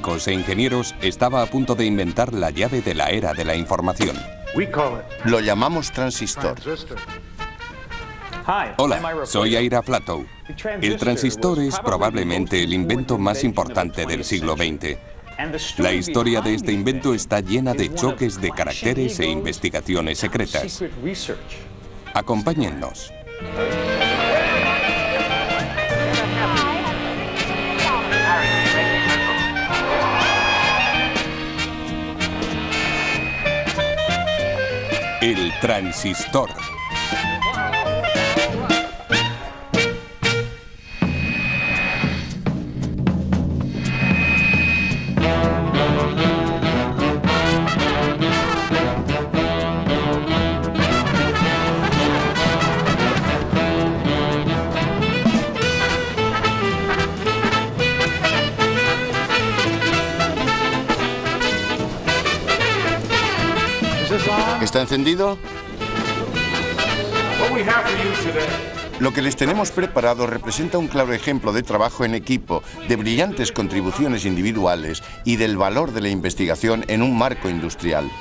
científicos e ingenieros estaba a punto de inventar la llave de la era de la información. Lo llamamos transistor. Hola, soy Ira Flatow. El transistor es probablemente el invento más importante del siglo XX. La historia de este invento está llena de choques de caracteres e investigaciones secretas. Acompáñennos. El transistor. ¿Está encendido? Lo que les tenemos preparado representa un claro ejemplo de trabajo en equipo, de brillantes contribuciones individuales y del valor de la investigación en un marco industrial.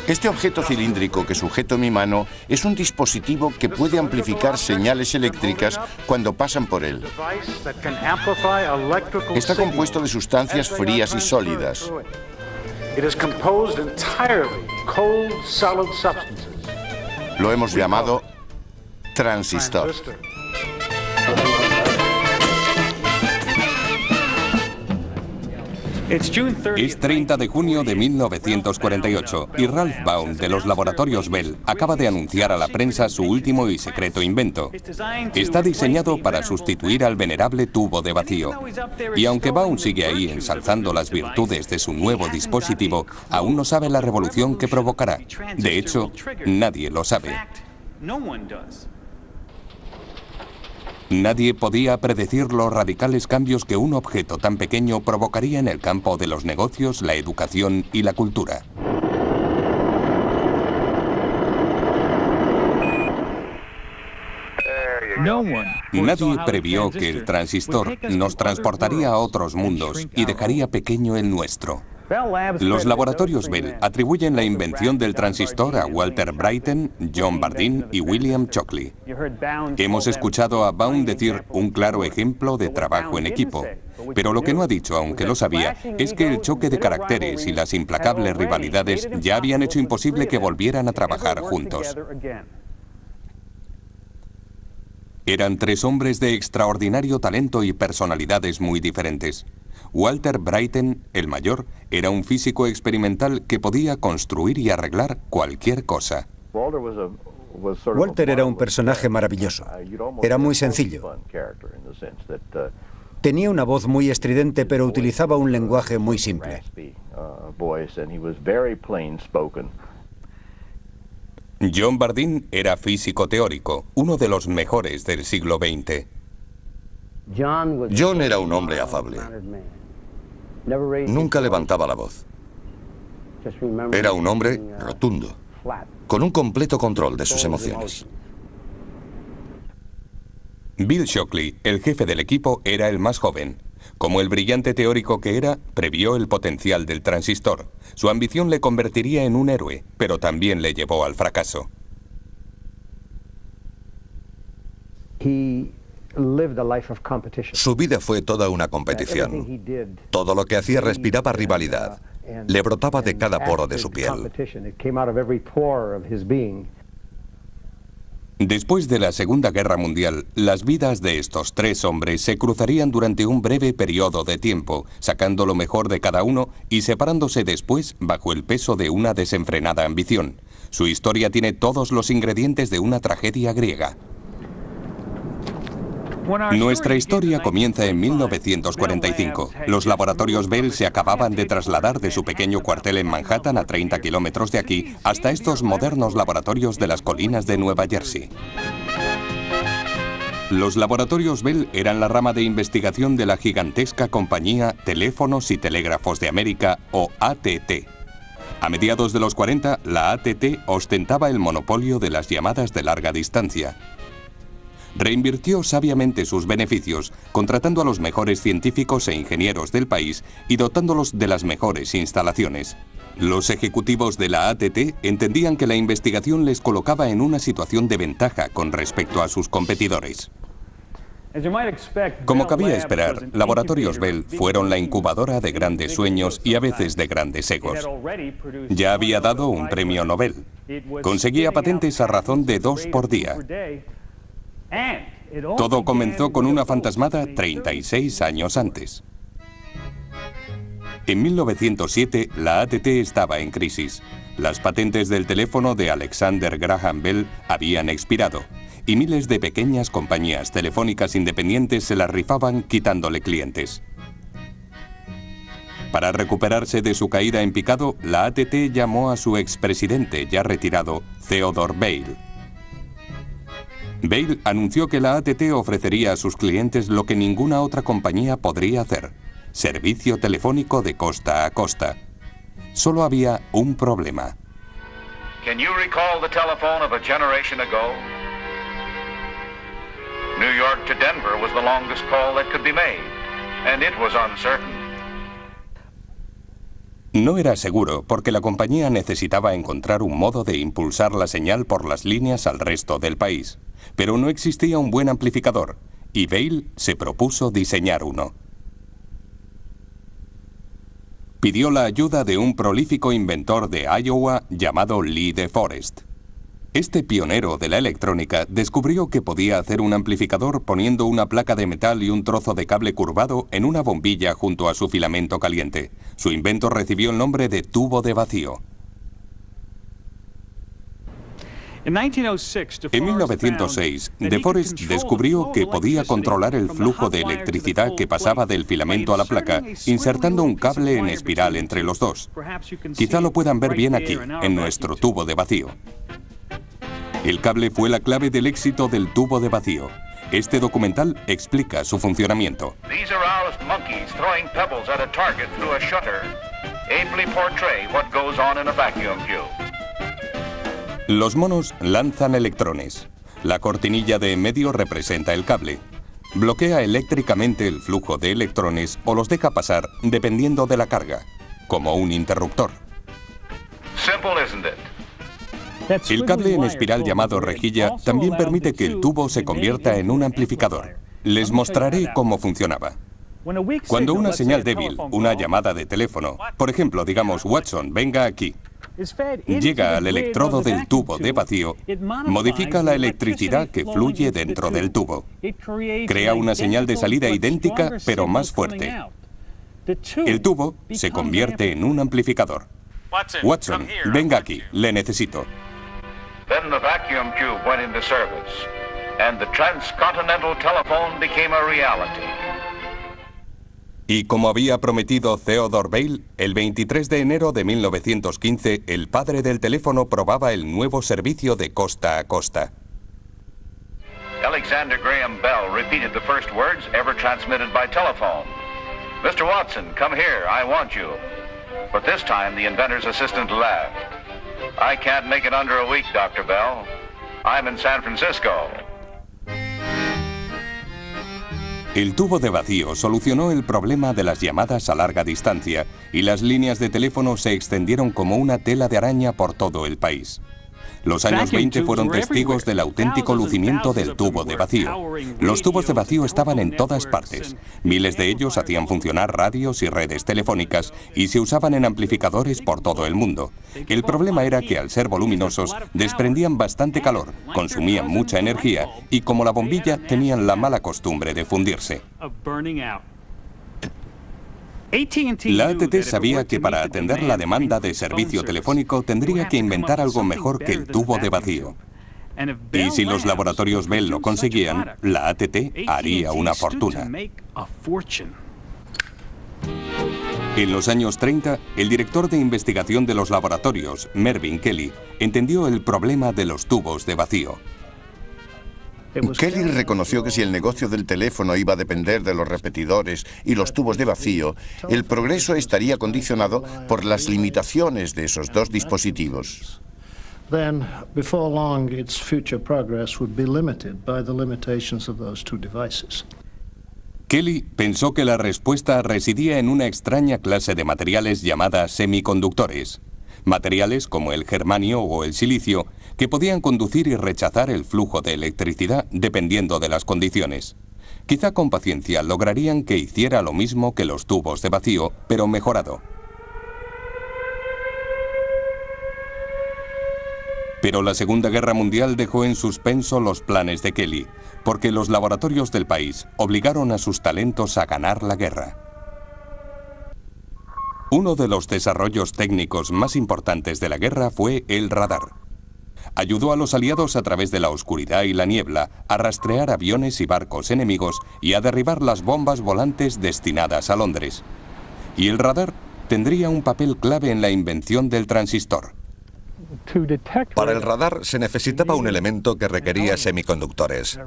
Este objeto cilíndrico que sujeto en mi mano es un dispositivo que puede amplificar señales eléctricas cuando pasan por él. Está compuesto de sustancias frías y sólidas. Lo hemos llamado transistor. Es 30 de junio de 1948 y Ralph Baum, de los laboratorios Bell, acaba de anunciar a la prensa su último y secreto invento. Está diseñado para sustituir al venerable tubo de vacío. Y aunque Baum sigue ahí ensalzando las virtudes de su nuevo dispositivo, aún no sabe la revolución que provocará. De hecho, nadie lo sabe. Nadie podía predecir los radicales cambios que un objeto tan pequeño provocaría en el campo de los negocios, la educación y la cultura. Nadie previó que el transistor nos transportaría a otros mundos y dejaría pequeño el nuestro. Los laboratorios Bell atribuyen la invención del transistor a Walter Brattain, John Bardeen y William Shockley. Hemos escuchado a Baum decir un claro ejemplo de trabajo en equipo, pero lo que no ha dicho, aunque lo sabía, es que el choque de caracteres y las implacables rivalidades ya habían hecho imposible que volvieran a trabajar juntos. Eran tres hombres de extraordinario talento y personalidades muy diferentes. Walter Brattain, el mayor, era un físico experimental que podía construir y arreglar cualquier cosa. Walter era un personaje maravilloso. Era muy sencillo. Tenía una voz muy estridente, pero utilizaba un lenguaje muy simple. John Bardeen era físico teórico, uno de los mejores del siglo XX. John era un hombre afable. Nunca levantaba la voz. Era un hombre rotundo, con un completo control de sus emociones. Bill Shockley, el jefe del equipo, era el más joven. Como el brillante teórico que era, previó el potencial del transistor. Su ambición le convertiría en un héroe, pero también le llevó al fracaso. Su vida fue toda una competición. Todo lo que hacía respiraba rivalidad. Le brotaba de cada poro de su piel. Después de la Segunda Guerra Mundial, las vidas de estos tres hombres se cruzarían durante un breve periodo de tiempo, sacando lo mejor de cada uno y separándose después bajo el peso de una desenfrenada ambición. Su historia tiene todos los ingredientes de una tragedia griega. Nuestra historia comienza en 1945. Los laboratorios Bell se acababan de trasladar de su pequeño cuartel en Manhattan, a 30 kilómetros de aquí, hasta estos modernos laboratorios de las colinas de Nueva Jersey. Los laboratorios Bell eran la rama de investigación de la gigantesca compañía Teléfonos y Telégrafos de América, o AT&T. A mediados de los 40, la AT&T ostentaba el monopolio de las llamadas de larga distancia. reinvirtió sabiamente sus beneficios, contratando a los mejores científicos e ingenieros del país y dotándolos de las mejores instalaciones. Los ejecutivos de la AT&T entendían que la investigación les colocaba en una situación de ventaja con respecto a sus competidores. Como cabía esperar, Laboratorios Bell fueron la incubadora de grandes sueños y a veces de grandes egos. Ya había dado un premio Nobel. Conseguía patentes a razón de 2 por día. Todo comenzó con una fantasmada 36 años antes. En 1907, la AT&T estaba en crisis. Las patentes del teléfono de Alexander Graham Bell habían expirado y miles de pequeñas compañías telefónicas independientes se las rifaban quitándole clientes. Para recuperarse de su caída en picado, la AT&T llamó a su expresidente, ya retirado, Theodore Vail. Vail anunció que la AT&T ofrecería a sus clientes lo que ninguna otra compañía podría hacer: servicio telefónico de costa a costa. Solo había un problema. Can you recall the telephone of a generation ago? New York to Denver was the longest call that could be made, and it was uncertain. No era seguro porque la compañía necesitaba encontrar un modo de impulsar la señal por las líneas al resto del país. Pero no existía un buen amplificador, y Vail se propuso diseñar uno. Pidió la ayuda de un prolífico inventor de Iowa llamado Lee DeForest. Este pionero de la electrónica descubrió que podía hacer un amplificador poniendo una placa de metal y un trozo de cable curvado en una bombilla junto a su filamento caliente. Su invento recibió el nombre de tubo de vacío. En 1906, DeForest descubrió que podía controlar el flujo de electricidad que pasaba del filamento a la placa, insertando un cable en espiral entre los dos. Quizá lo puedan ver bien aquí, en nuestro tubo de vacío. El cable fue la clave del éxito del tubo de vacío. Este documental explica su funcionamiento. These aroused monkeys throwing pebbles at a target through a shutter ably portray what goes on in a vacuum tube. Los monos lanzan electrones. La cortinilla de en medio representa el cable. Bloquea eléctricamente el flujo de electrones o los deja pasar dependiendo de la carga, como un interruptor. Simple, isn't it? El cable en espiral llamado rejilla también permite que el tubo se convierta en un amplificador. Les mostraré cómo funcionaba. Cuando una señal débil, una llamada de teléfono, por ejemplo, digamos Watson, venga aquí, llega al electrodo del tubo de vacío, modifica la electricidad que fluye dentro del tubo. Crea una señal de salida idéntica, pero más fuerte. El tubo se convierte en un amplificador. Watson, venga aquí, le necesito. Then the vacuum tube went into service, and the transcontinental telephone became a reality. Y como había prometido Theodore Vail, el 23 de enero de 1915, el padre del teléfono probaba el nuevo servicio de costa a costa. Alexander Graham Bell repeated the first words ever transmitted by telephone. Mr. Watson, come here, I want you. But this time the inventor's assistant laughed. I can't make it under a week, Dr. Bell. I'm in San Francisco. El tubo de vacío solucionó el problema de las llamadas a larga distancia y las líneas de teléfono se extendieron como una tela de araña por todo el país. Los años 20 fueron testigos del auténtico lucimiento del tubo de vacío. Los tubos de vacío estaban en todas partes. Miles de ellos hacían funcionar radios y redes telefónicas y se usaban en amplificadores por todo el mundo. El problema era que al ser voluminosos desprendían bastante calor, consumían mucha energía y como la bombilla tenían la mala costumbre de fundirse. La AT&T sabía que para atender la demanda de servicio telefónico tendría que inventar algo mejor que el tubo de vacío. Y si los laboratorios Bell lo conseguían, la AT&T haría una fortuna. En los años 30, el director de investigación de los laboratorios, Mervyn Kelly, entendió el problema de los tubos de vacío. Kelly reconoció que si el negocio del teléfono iba a depender de los repetidores y los tubos de vacío, el progreso estaría condicionado por las limitaciones de esos dos dispositivos. then before long its future progress would be limited by the limitations of those two devices. Kelly pensó que la respuesta residía en una extraña clase de materiales llamadas semiconductores. Materiales como el germanio o el silicio que podían conducir y rechazar el flujo de electricidad dependiendo de las condiciones. Quizá con paciencia lograrían que hiciera lo mismo que los tubos de vacío, pero mejorado. Pero la Segunda Guerra Mundial dejó en suspenso los planes de Kelly, porque los laboratorios del país obligaron a sus talentos a ganar la guerra. Uno de los desarrollos técnicos más importantes de la guerra fue el radar. Ayudó a los aliados a través de la oscuridad y la niebla a rastrear aviones y barcos enemigos y a derribar las bombas volantes destinadas a Londres. Y el radar tendría un papel clave en la invención del transistor. Para el radar se necesitaba un elemento que requería semiconductores.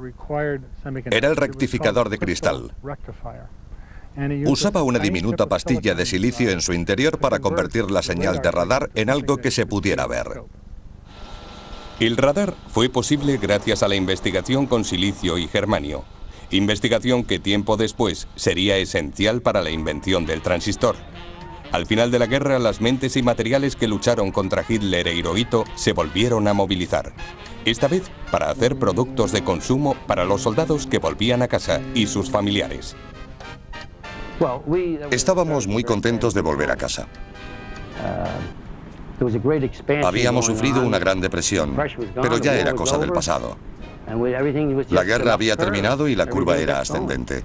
Era el rectificador de cristal. Usaba una diminuta pastilla de silicio en su interior para convertir la señal de radar en algo que se pudiera ver. El radar fue posible gracias a la investigación con silicio y germanio, investigación que tiempo después sería esencial para la invención del transistor. Al final de la guerra, las mentes y materiales que lucharon contra Hitler e Hirohito se volvieron a movilizar. Esta vez para hacer productos de consumo para los soldados que volvían a casa y sus familiares. Estábamos muy contentos de volver a casa. Habíamos sufrido una gran depresión, pero ya era cosa del pasado. La guerra había terminado y la curva era ascendente.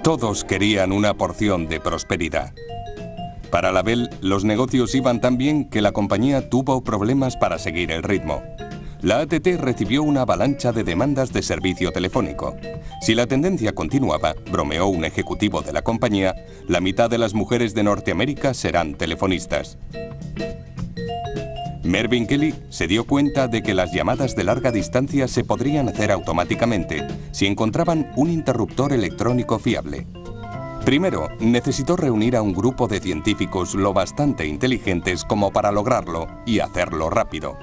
Todos querían una porción de prosperidad. Para la Bell, los negocios iban tan bien que la compañía tuvo problemas para seguir el ritmo. La AT&T recibió una avalancha de demandas de servicio telefónico. Si la tendencia continuaba, bromeó un ejecutivo de la compañía, la mitad de las mujeres de Norteamérica serán telefonistas. Mervyn Kelly se dio cuenta de que las llamadas de larga distancia se podrían hacer automáticamente si encontraban un interruptor electrónico fiable. Primero, necesitó reunir a un grupo de científicos lo bastante inteligentes como para lograrlo y hacerlo rápido.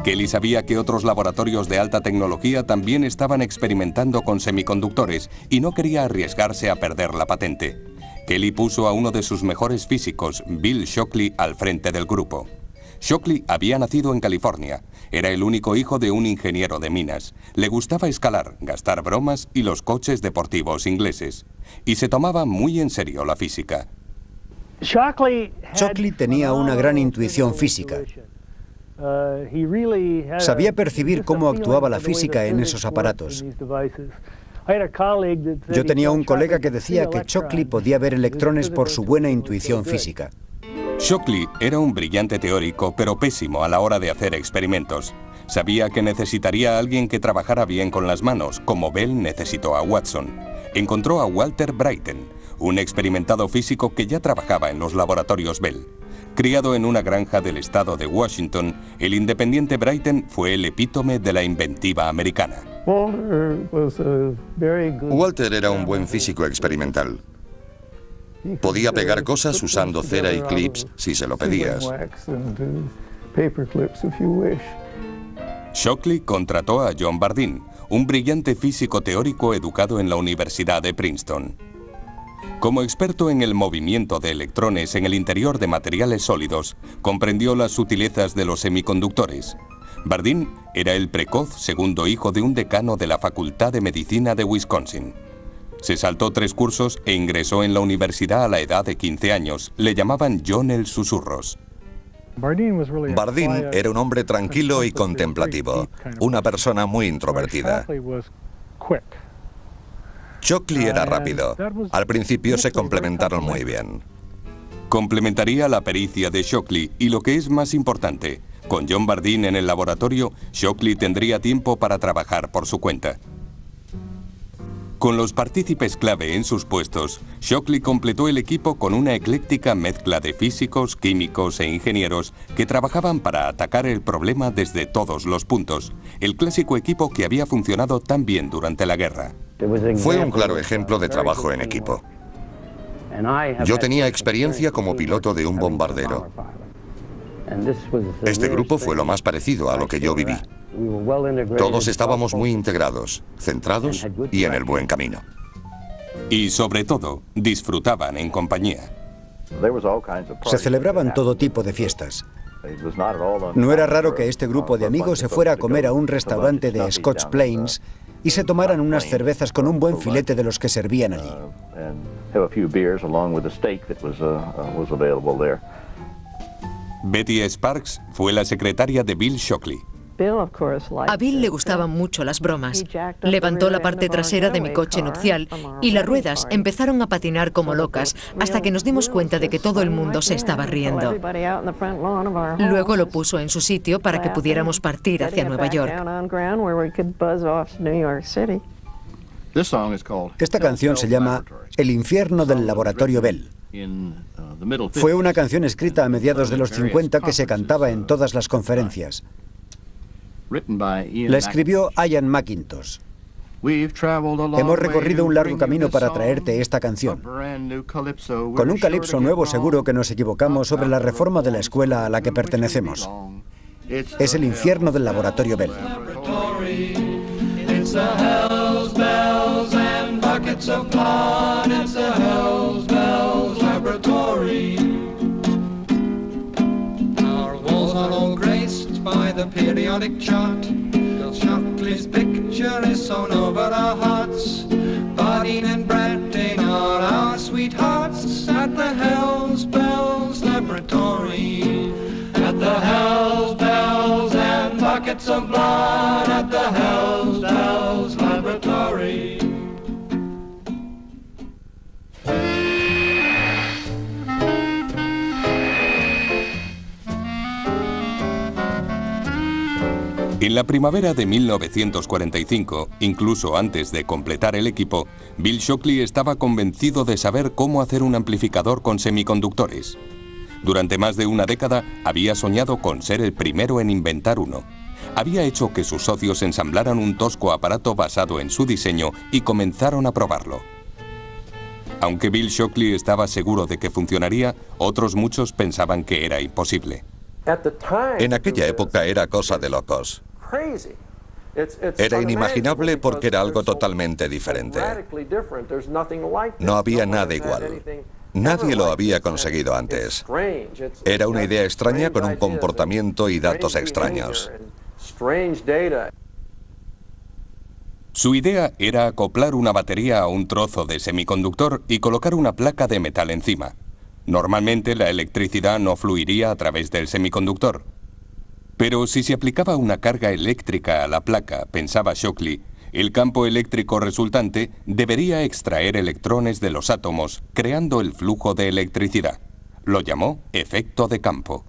Kelly sabía que otros laboratorios de alta tecnología también estaban experimentando con semiconductores y no quería arriesgarse a perder la patente. Kelly puso a uno de sus mejores físicos, Bill Shockley, al frente del grupo. Shockley había nacido en California. Era el único hijo de un ingeniero de minas. Le gustaba escalar, gastar bromas y los coches deportivos ingleses. Y se tomaba muy en serio la física. Shockley tenía una gran intuición física. Sabía percibir cómo actuaba la física en esos aparatos. Yo tenía un colega que decía que Shockley podía ver electrones por su buena intuición física. Shockley era un brillante teórico, pero pésimo a la hora de hacer experimentos. Sabía que necesitaría a alguien que trabajara bien con las manos, como Bell necesitó a Watson. Encontró a Walter Bryton, un experimentado físico que ya trabajaba en los laboratorios Bell. Criado en una granja del estado de Washington, el independiente Bryton fue el epítome de la inventiva americana. Walter era un buen físico experimental. Podía pegar cosas usando cera y clips si se lo pedías. Shockley contrató a John Bardeen, un brillante físico teórico educado en la Universidad de Princeton. Como experto en el movimiento de electrones en el interior de materiales sólidos, comprendió las sutilezas de los semiconductores. Bardeen era el precoz segundo hijo de un decano de la Facultad de Medicina de Wisconsin. Se saltó 3 cursos e ingresó en la universidad a la edad de 15 años. Le llamaban John el Susurros. Bardeen era un hombre tranquilo y contemplativo, una persona muy introvertida. Shockley era rápido. Al principio se complementaron muy bien. Complementaría la pericia de Shockley y lo que es más importante, con John Bardeen en el laboratorio, Shockley tendría tiempo para trabajar por su cuenta. Con los partícipes clave en sus puestos, Shockley completó el equipo con una ecléctica mezcla de físicos, químicos e ingenieros que trabajaban para atacar el problema desde todos los puntos, el clásico equipo que había funcionado tan bien durante la guerra. Fue un claro ejemplo de trabajo en equipo. Yo tenía experiencia como piloto de un bombardero. Este grupo fue lo más parecido a lo que yo viví. Todos estábamos muy integrados, centrados y en el buen camino. Y sobre todo, disfrutaban en compañía. Se celebraban todo tipo de fiestas. No era raro que este grupo de amigos se fuera a comer a un restaurante de Scotch Plains y se tomaran unas cervezas con un buen filete de los que servían allí. Betty Sparks fue la secretaria de Bill Shockley. A Bill le gustaban mucho las bromas. Levantó la parte trasera de mi coche nupcial y las ruedas empezaron a patinar como locas hasta que nos dimos cuenta de que todo el mundo se estaba riendo. Luego lo puso en su sitio para que pudiéramos partir hacia Nueva York. Esta canción se llama El infierno del laboratorio Bell. Fue una canción escrita a mediados de los 50 que se cantaba en todas las conferencias. La escribió Ian McIntosh. Hemos recorrido un largo camino para traerte esta canción. Con un calipso nuevo seguro que nos equivocamos sobre la reforma de la escuela a la que pertenecemos. Es el infierno del laboratorio Bell. By the periodic chart, Bill Shockley's picture is sewn over our hearts. Bardeen and Bradley are our sweethearts at the Hells Bells Laboratory. At the Hells Bells and buckets of blood at the Hells Bells Laboratory. En la primavera de 1945, incluso antes de completar el equipo, Bill Shockley estaba convencido de saber cómo hacer un amplificador con semiconductores. Durante más de una década había soñado con ser el primero en inventar uno. Había hecho que sus socios ensamblaran un tosco aparato basado en su diseño y comenzaron a probarlo. Aunque Bill Shockley estaba seguro de que funcionaría, otros muchos pensaban que era imposible. En aquella época era cosa de locos. Era inimaginable porque era algo totalmente diferente. No había nada igual. Nadie lo había conseguido antes. Era una idea extraña con un comportamiento y datos extraños. Su idea era acoplar una batería a un trozo de semiconductor y colocar una placa de metal encima. Normalmente la electricidad no fluiría a través del semiconductor. Pero si se aplicaba una carga eléctrica a la placa, pensaba Shockley, el campo eléctrico resultante debería extraer electrones de los átomos, creando el flujo de electricidad. Lo llamó efecto de campo.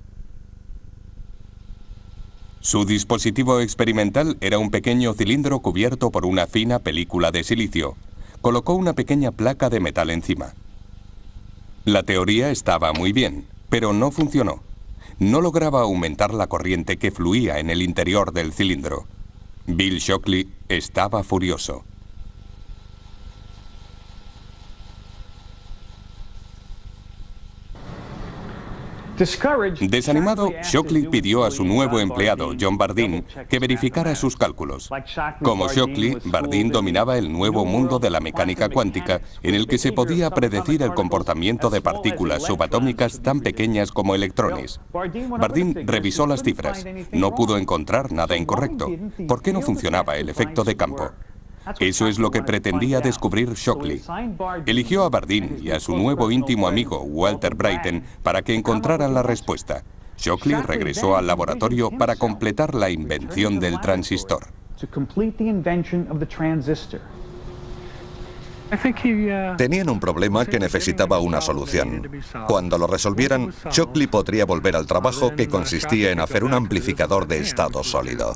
Su dispositivo experimental era un pequeño cilindro cubierto por una fina película de silicio. Colocó una pequeña placa de metal encima. La teoría estaba muy bien, pero no funcionó. No lograba aumentar la corriente que fluía en el interior del cilindro. Bill Shockley estaba furioso. Desanimado, Shockley pidió a su nuevo empleado, John Bardeen, que verificara sus cálculos. Como Shockley, Bardeen dominaba el nuevo mundo de la mecánica cuántica, en el que se podía predecir el comportamiento de partículas subatómicas tan pequeñas como electrones. Bardeen revisó las cifras. No pudo encontrar nada incorrecto. ¿Por qué no funcionaba el efecto de campo? Eso es lo que pretendía descubrir Shockley. Eligió a Bardeen y a su nuevo íntimo amigo, Walter Brattain, para que encontraran la respuesta. Shockley regresó al laboratorio para completar la invención del transistor. Tenían un problema que necesitaba una solución. Cuando lo resolvieran, Shockley podría volver al trabajo que consistía en hacer un amplificador de estado sólido.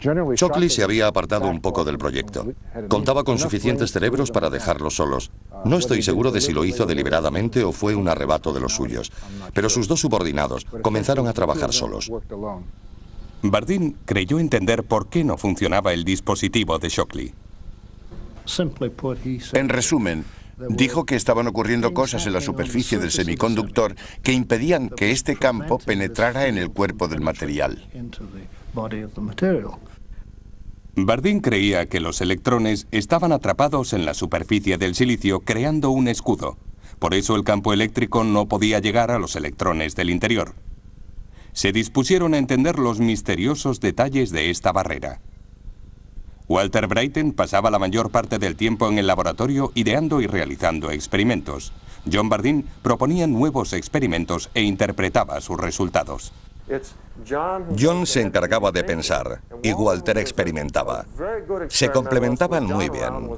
Shockley se había apartado un poco del proyecto. Contaba con suficientes cerebros para dejarlos solos. No estoy seguro de si lo hizo deliberadamente o fue un arrebato de los suyos, pero sus dos subordinados comenzaron a trabajar solos. Bardeen creyó entender por qué no funcionaba el dispositivo de Shockley. En resumen, dijo que estaban ocurriendo cosas en la superficie del semiconductor que impedían que este campo penetrara en el cuerpo del material. Bardeen creía que los electrones estaban atrapados en la superficie del silicio creando un escudo. Por eso el campo eléctrico no podía llegar a los electrones del interior. Se dispusieron a entender los misteriosos detalles de esta barrera. Walter Brattain pasaba la mayor parte del tiempo en el laboratorio ideando y realizando experimentos. John Bardeen proponía nuevos experimentos e interpretaba sus resultados. John se encargaba de pensar y Walter experimentaba. Se complementaban muy bien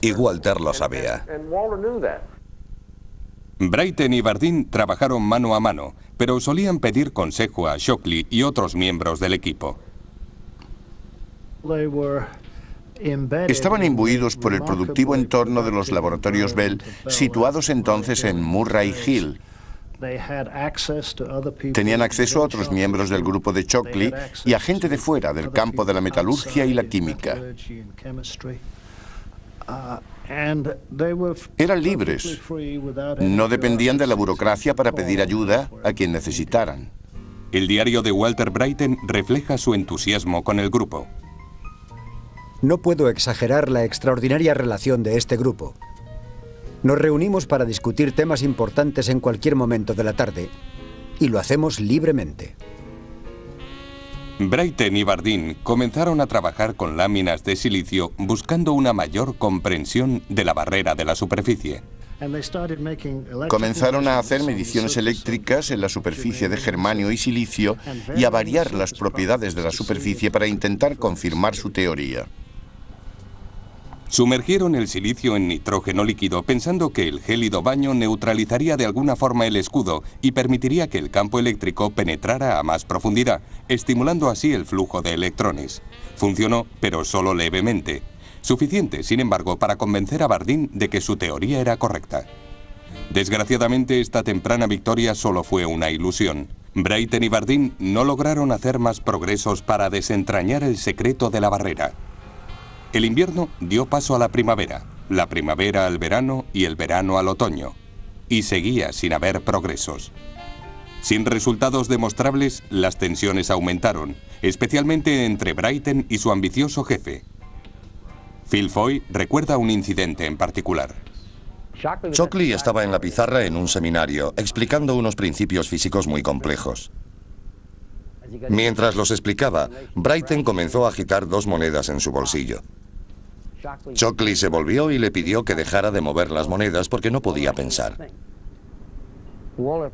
y Walter lo sabía. Brattain y Bardeen trabajaron mano a mano, pero solían pedir consejo a Shockley y otros miembros del equipo. Estaban imbuidos por el productivo entorno de los laboratorios Bell, situados entonces en Murray Hill. Tenían acceso a otros miembros del grupo de Shockley y a gente de fuera del campo de la metalurgia y la química. Eran libres. No dependían de la burocracia para pedir ayuda a quien necesitaran. El diario de Walter Brattain refleja su entusiasmo con el grupo. No puedo exagerar la extraordinaria relación de este grupo. Nos reunimos para discutir temas importantes en cualquier momento de la tarde y lo hacemos libremente. Brattain y Bardeen comenzaron a trabajar con láminas de silicio buscando una mayor comprensión de la barrera de la superficie. Comenzaron a hacer mediciones eléctricas en la superficie de germanio y silicio y a variar las propiedades de la superficie para intentar confirmar su teoría. Sumergieron el silicio en nitrógeno líquido pensando que el gélido baño neutralizaría de alguna forma el escudo y permitiría que el campo eléctrico penetrara a más profundidad, estimulando así el flujo de electrones. Funcionó, pero solo levemente. Suficiente, sin embargo, para convencer a Bardeen de que su teoría era correcta. Desgraciadamente, esta temprana victoria solo fue una ilusión. Brattain y Bardeen no lograron hacer más progresos para desentrañar el secreto de la barrera. El invierno dio paso a la primavera al verano y el verano al otoño, y seguía sin haber progresos. Sin resultados demostrables, las tensiones aumentaron, especialmente entre Brattain y su ambicioso jefe. Phil Foy recuerda un incidente en particular. Shockley estaba en la pizarra en un seminario, explicando unos principios físicos muy complejos. Mientras los explicaba, Brattain comenzó a agitar dos monedas en su bolsillo. Shockley se volvió y le pidió que dejara de mover las monedas porque no podía pensar.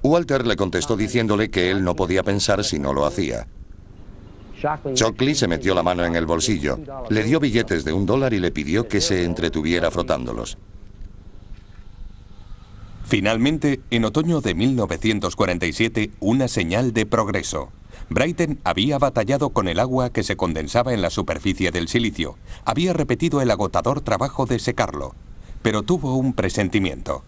Walter le contestó diciéndole que él no podía pensar si no lo hacía. Shockley se metió la mano en el bolsillo, le dio billetes de $1 y le pidió que se entretuviera frotándolos. Finalmente, en otoño de 1947, una señal de progreso. Brattain había batallado con el agua que se condensaba en la superficie del silicio. Había repetido el agotador trabajo de secarlo, pero tuvo un presentimiento.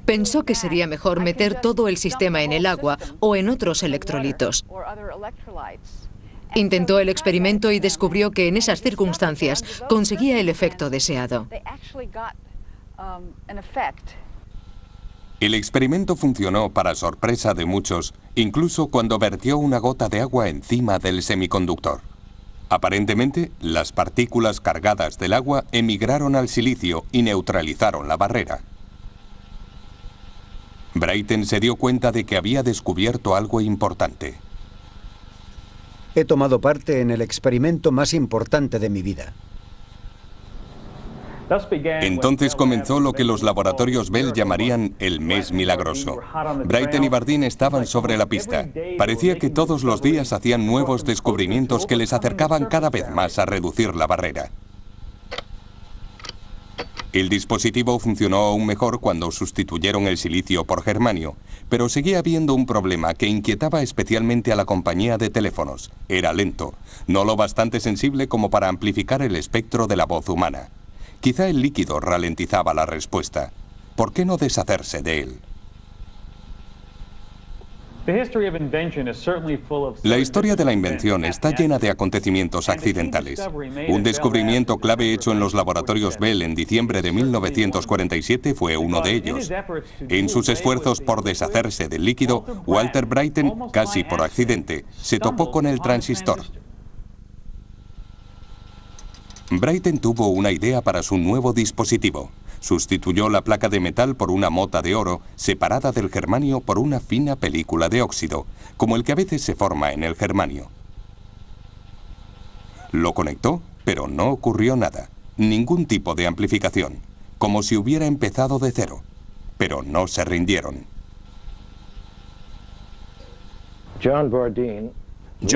Pensó que sería mejor meter todo el sistema en el agua o en otros electrolitos. Intentó el experimento y descubrió que en esas circunstancias conseguía el efecto deseado. El experimento funcionó para sorpresa de muchos, incluso cuando vertió una gota de agua encima del semiconductor. Aparentemente, las partículas cargadas del agua emigraron al silicio y neutralizaron la barrera. Brattain se dio cuenta de que había descubierto algo importante. He tomado parte en el experimento más importante de mi vida. Entonces comenzó lo que los laboratorios Bell llamarían el mes milagroso. Brattain y Bardeen estaban sobre la pista. Parecía que todos los días hacían nuevos descubrimientos que les acercaban cada vez más a reducir la barrera. El dispositivo funcionó aún mejor cuando sustituyeron el silicio por germanio, pero seguía habiendo un problema que inquietaba especialmente a la compañía de teléfonos. Era lento, no lo bastante sensible como para amplificar el espectro de la voz humana. Quizá el líquido ralentizaba la respuesta. ¿Por qué no deshacerse de él? La historia de la invención está llena de acontecimientos accidentales. Un descubrimiento clave hecho en los laboratorios Bell en diciembre de 1947 fue uno de ellos. En sus esfuerzos por deshacerse del líquido, Walter Brattain, casi por accidente, se topó con el transistor. Brattain tuvo una idea para su nuevo dispositivo. Sustituyó la placa de metal por una mota de oro, separada del germanio por una fina película de óxido, como el que a veces se forma en el germanio. Lo conectó, pero no ocurrió nada. Ningún tipo de amplificación, como si hubiera empezado de cero. Pero no se rindieron. John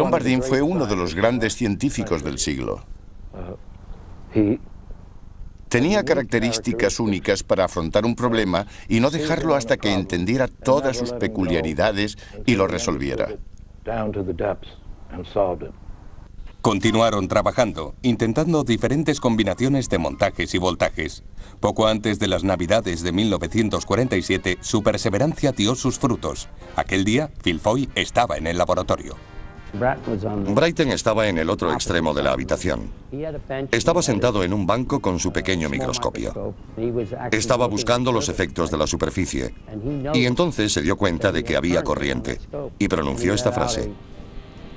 Bardeen fue uno de los grandes científicos del siglo. Tenía características únicas para afrontar un problema y no dejarlo hasta que entendiera todas sus peculiaridades y lo resolviera. Continuaron trabajando, intentando diferentes combinaciones de montajes y voltajes. Poco antes de las Navidades de 1947, su perseverancia dio sus frutos. Aquel día, Phil Foy estaba en el laboratorio. Brattain estaba en el otro extremo de la habitación. Estaba sentado en un banco con su pequeño microscopio. Estaba buscando los efectos de la superficie. Y entonces se dio cuenta de que había corriente. Y pronunció esta frase: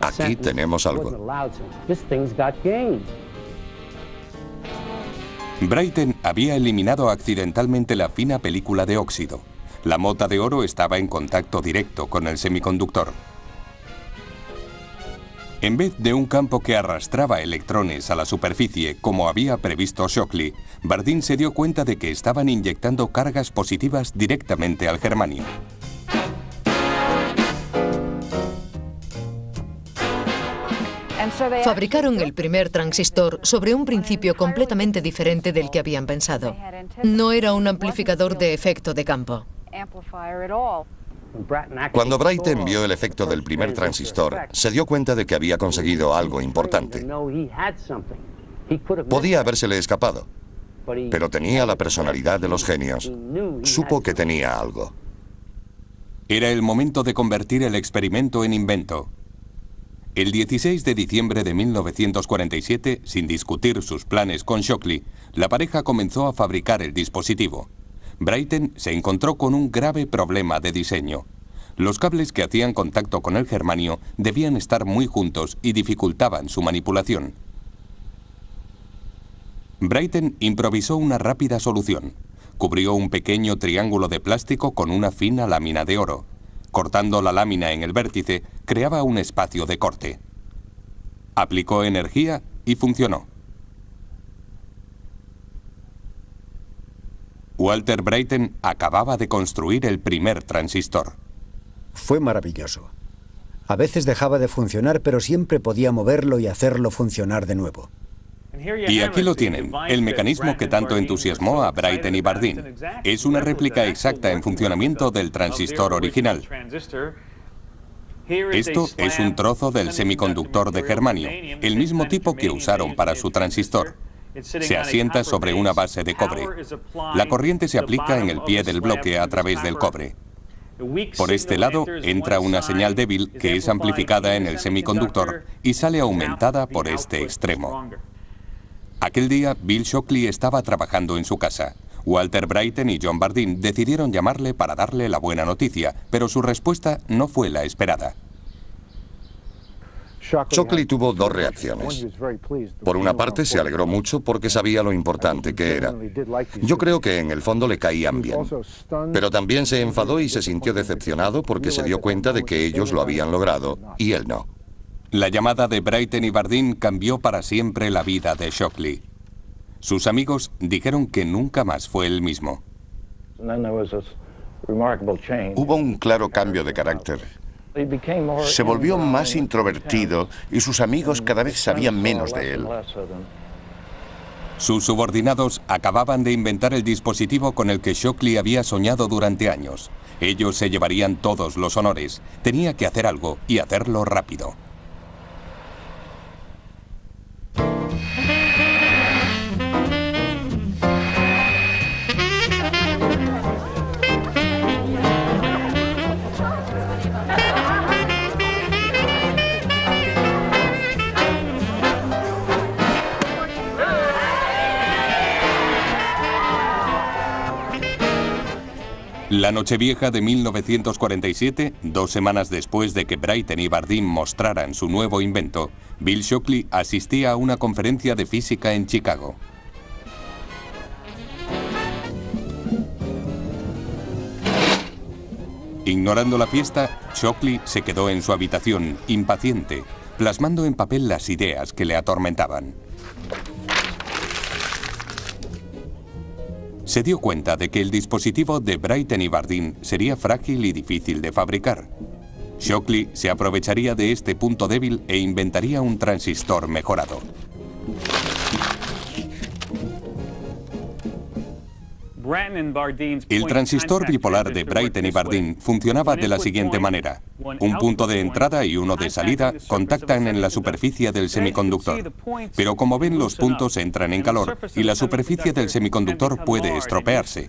aquí tenemos algo. Brattain había eliminado accidentalmente la fina película de óxido. La mota de oro estaba en contacto directo con el semiconductor. En vez de un campo que arrastraba electrones a la superficie, como había previsto Shockley, Bardeen se dio cuenta de que estaban inyectando cargas positivas directamente al germanio. Fabricaron el primer transistor sobre un principio completamente diferente del que habían pensado. No era un amplificador de efecto de campo. Cuando Brattain vio el efecto del primer transistor, se dio cuenta de que había conseguido algo importante. Podía habérsele escapado, pero tenía la personalidad de los genios. Supo que tenía algo. Era el momento de convertir el experimento en invento. El 16 de diciembre de 1947, sin discutir sus planes con Shockley, la pareja comenzó a fabricar el dispositivo. Brattain se encontró con un grave problema de diseño. Los cables que hacían contacto con el germanio debían estar muy juntos y dificultaban su manipulación. Brattain improvisó una rápida solución. Cubrió un pequeño triángulo de plástico con una fina lámina de oro. Cortando la lámina en el vértice, creaba un espacio de corte. Aplicó energía y funcionó. Walter Brattain acababa de construir el primer transistor. Fue maravilloso. A veces dejaba de funcionar, pero siempre podía moverlo y hacerlo funcionar de nuevo. Y aquí lo tienen, el mecanismo que tanto entusiasmó a Brattain y Bardeen. Es una réplica exacta en funcionamiento del transistor original. Esto es un trozo del semiconductor de germanio, el mismo tipo que usaron para su transistor. Se asienta sobre una base de cobre. La corriente se aplica en el pie del bloque a través del cobre. Por este lado entra una señal débil que es amplificada en el semiconductor y sale aumentada por este extremo. Aquel día, Bill Shockley estaba trabajando en su casa. Walter Brattain y John Bardeen decidieron llamarle para darle la buena noticia, pero su respuesta no fue la esperada. Shockley tuvo dos reacciones. Por una parte, se alegró mucho porque sabía lo importante que era. Yo creo que en el fondo le caían bien. Pero también se enfadó y se sintió decepcionado porque se dio cuenta de que ellos lo habían logrado y él no. La llamada de Brattain y Bardeen cambió para siempre la vida de Shockley. Sus amigos dijeron que nunca más fue el mismo. Hubo un claro cambio de carácter. Se volvió más introvertido y sus amigos cada vez sabían menos de él. Sus subordinados acababan de inventar el dispositivo con el que Shockley había soñado durante años. Ellos se llevarían todos los honores. Tenía que hacer algo y hacerlo rápido. La Nochevieja de 1947, 2 semanas después de que Brattain y Bardeen mostraran su nuevo invento, Bill Shockley asistía a una conferencia de física en Chicago. Ignorando la fiesta, Shockley se quedó en su habitación, impaciente, plasmando en papel las ideas que le atormentaban. Se dio cuenta de que el dispositivo de Brattain y Bardeen sería frágil y difícil de fabricar. Shockley se aprovecharía de este punto débil e inventaría un transistor mejorado. El transistor bipolar de Brattain y Bardeen funcionaba de la siguiente manera. Un punto de entrada y uno de salida contactan en la superficie del semiconductor. Pero como ven, los puntos entran en calor y la superficie del semiconductor puede estropearse.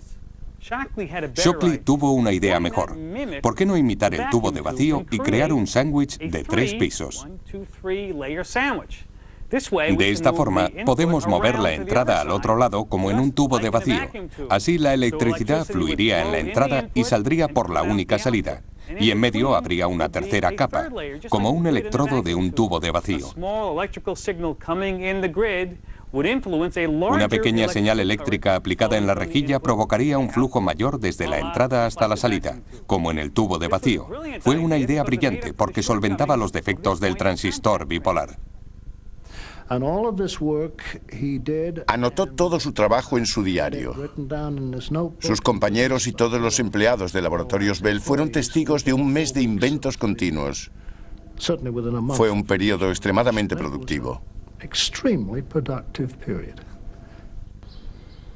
Shockley tuvo una idea mejor. ¿Por qué no imitar el tubo de vacío y crear un sándwich de 3 pisos? De esta forma, podemos mover la entrada al otro lado como en un tubo de vacío. Así la electricidad fluiría en la entrada y saldría por la única salida. Y en medio habría una tercera capa, como un electrodo de un tubo de vacío. Una pequeña señal eléctrica aplicada en la rejilla provocaría un flujo mayor desde la entrada hasta la salida, como en el tubo de vacío. Fue una idea brillante porque solventaba los defectos del transistor bipolar. Anotó todo su trabajo en su diario. Sus compañeros y todos los empleados de Laboratorios Bell fueron testigos de un mes de inventos continuos. Fue un periodo extremadamente productivo.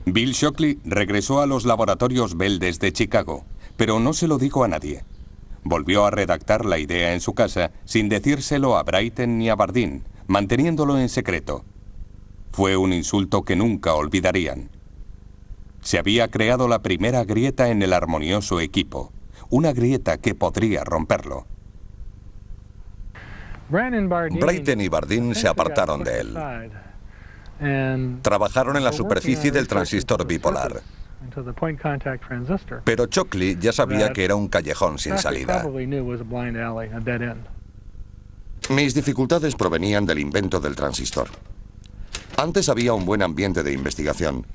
Bill Shockley regresó a los Laboratorios Bell desde Chicago, pero no se lo dijo a nadie. Volvió a redactar la idea en su casa sin decírselo a Brattain ni a Bardeen, manteniéndolo en secreto. Fue un insulto que nunca olvidarían. Se había creado la primera grieta en el armonioso equipo, una grieta que podría romperlo. Brattain y Bardeen se apartaron de él. Trabajaron en la superficie del transistor bipolar. Pero Shockley ya sabía que era un callejón sin salida. Mis dificultades provenían del invento del transistor. Antes había un buen ambiente de investigación.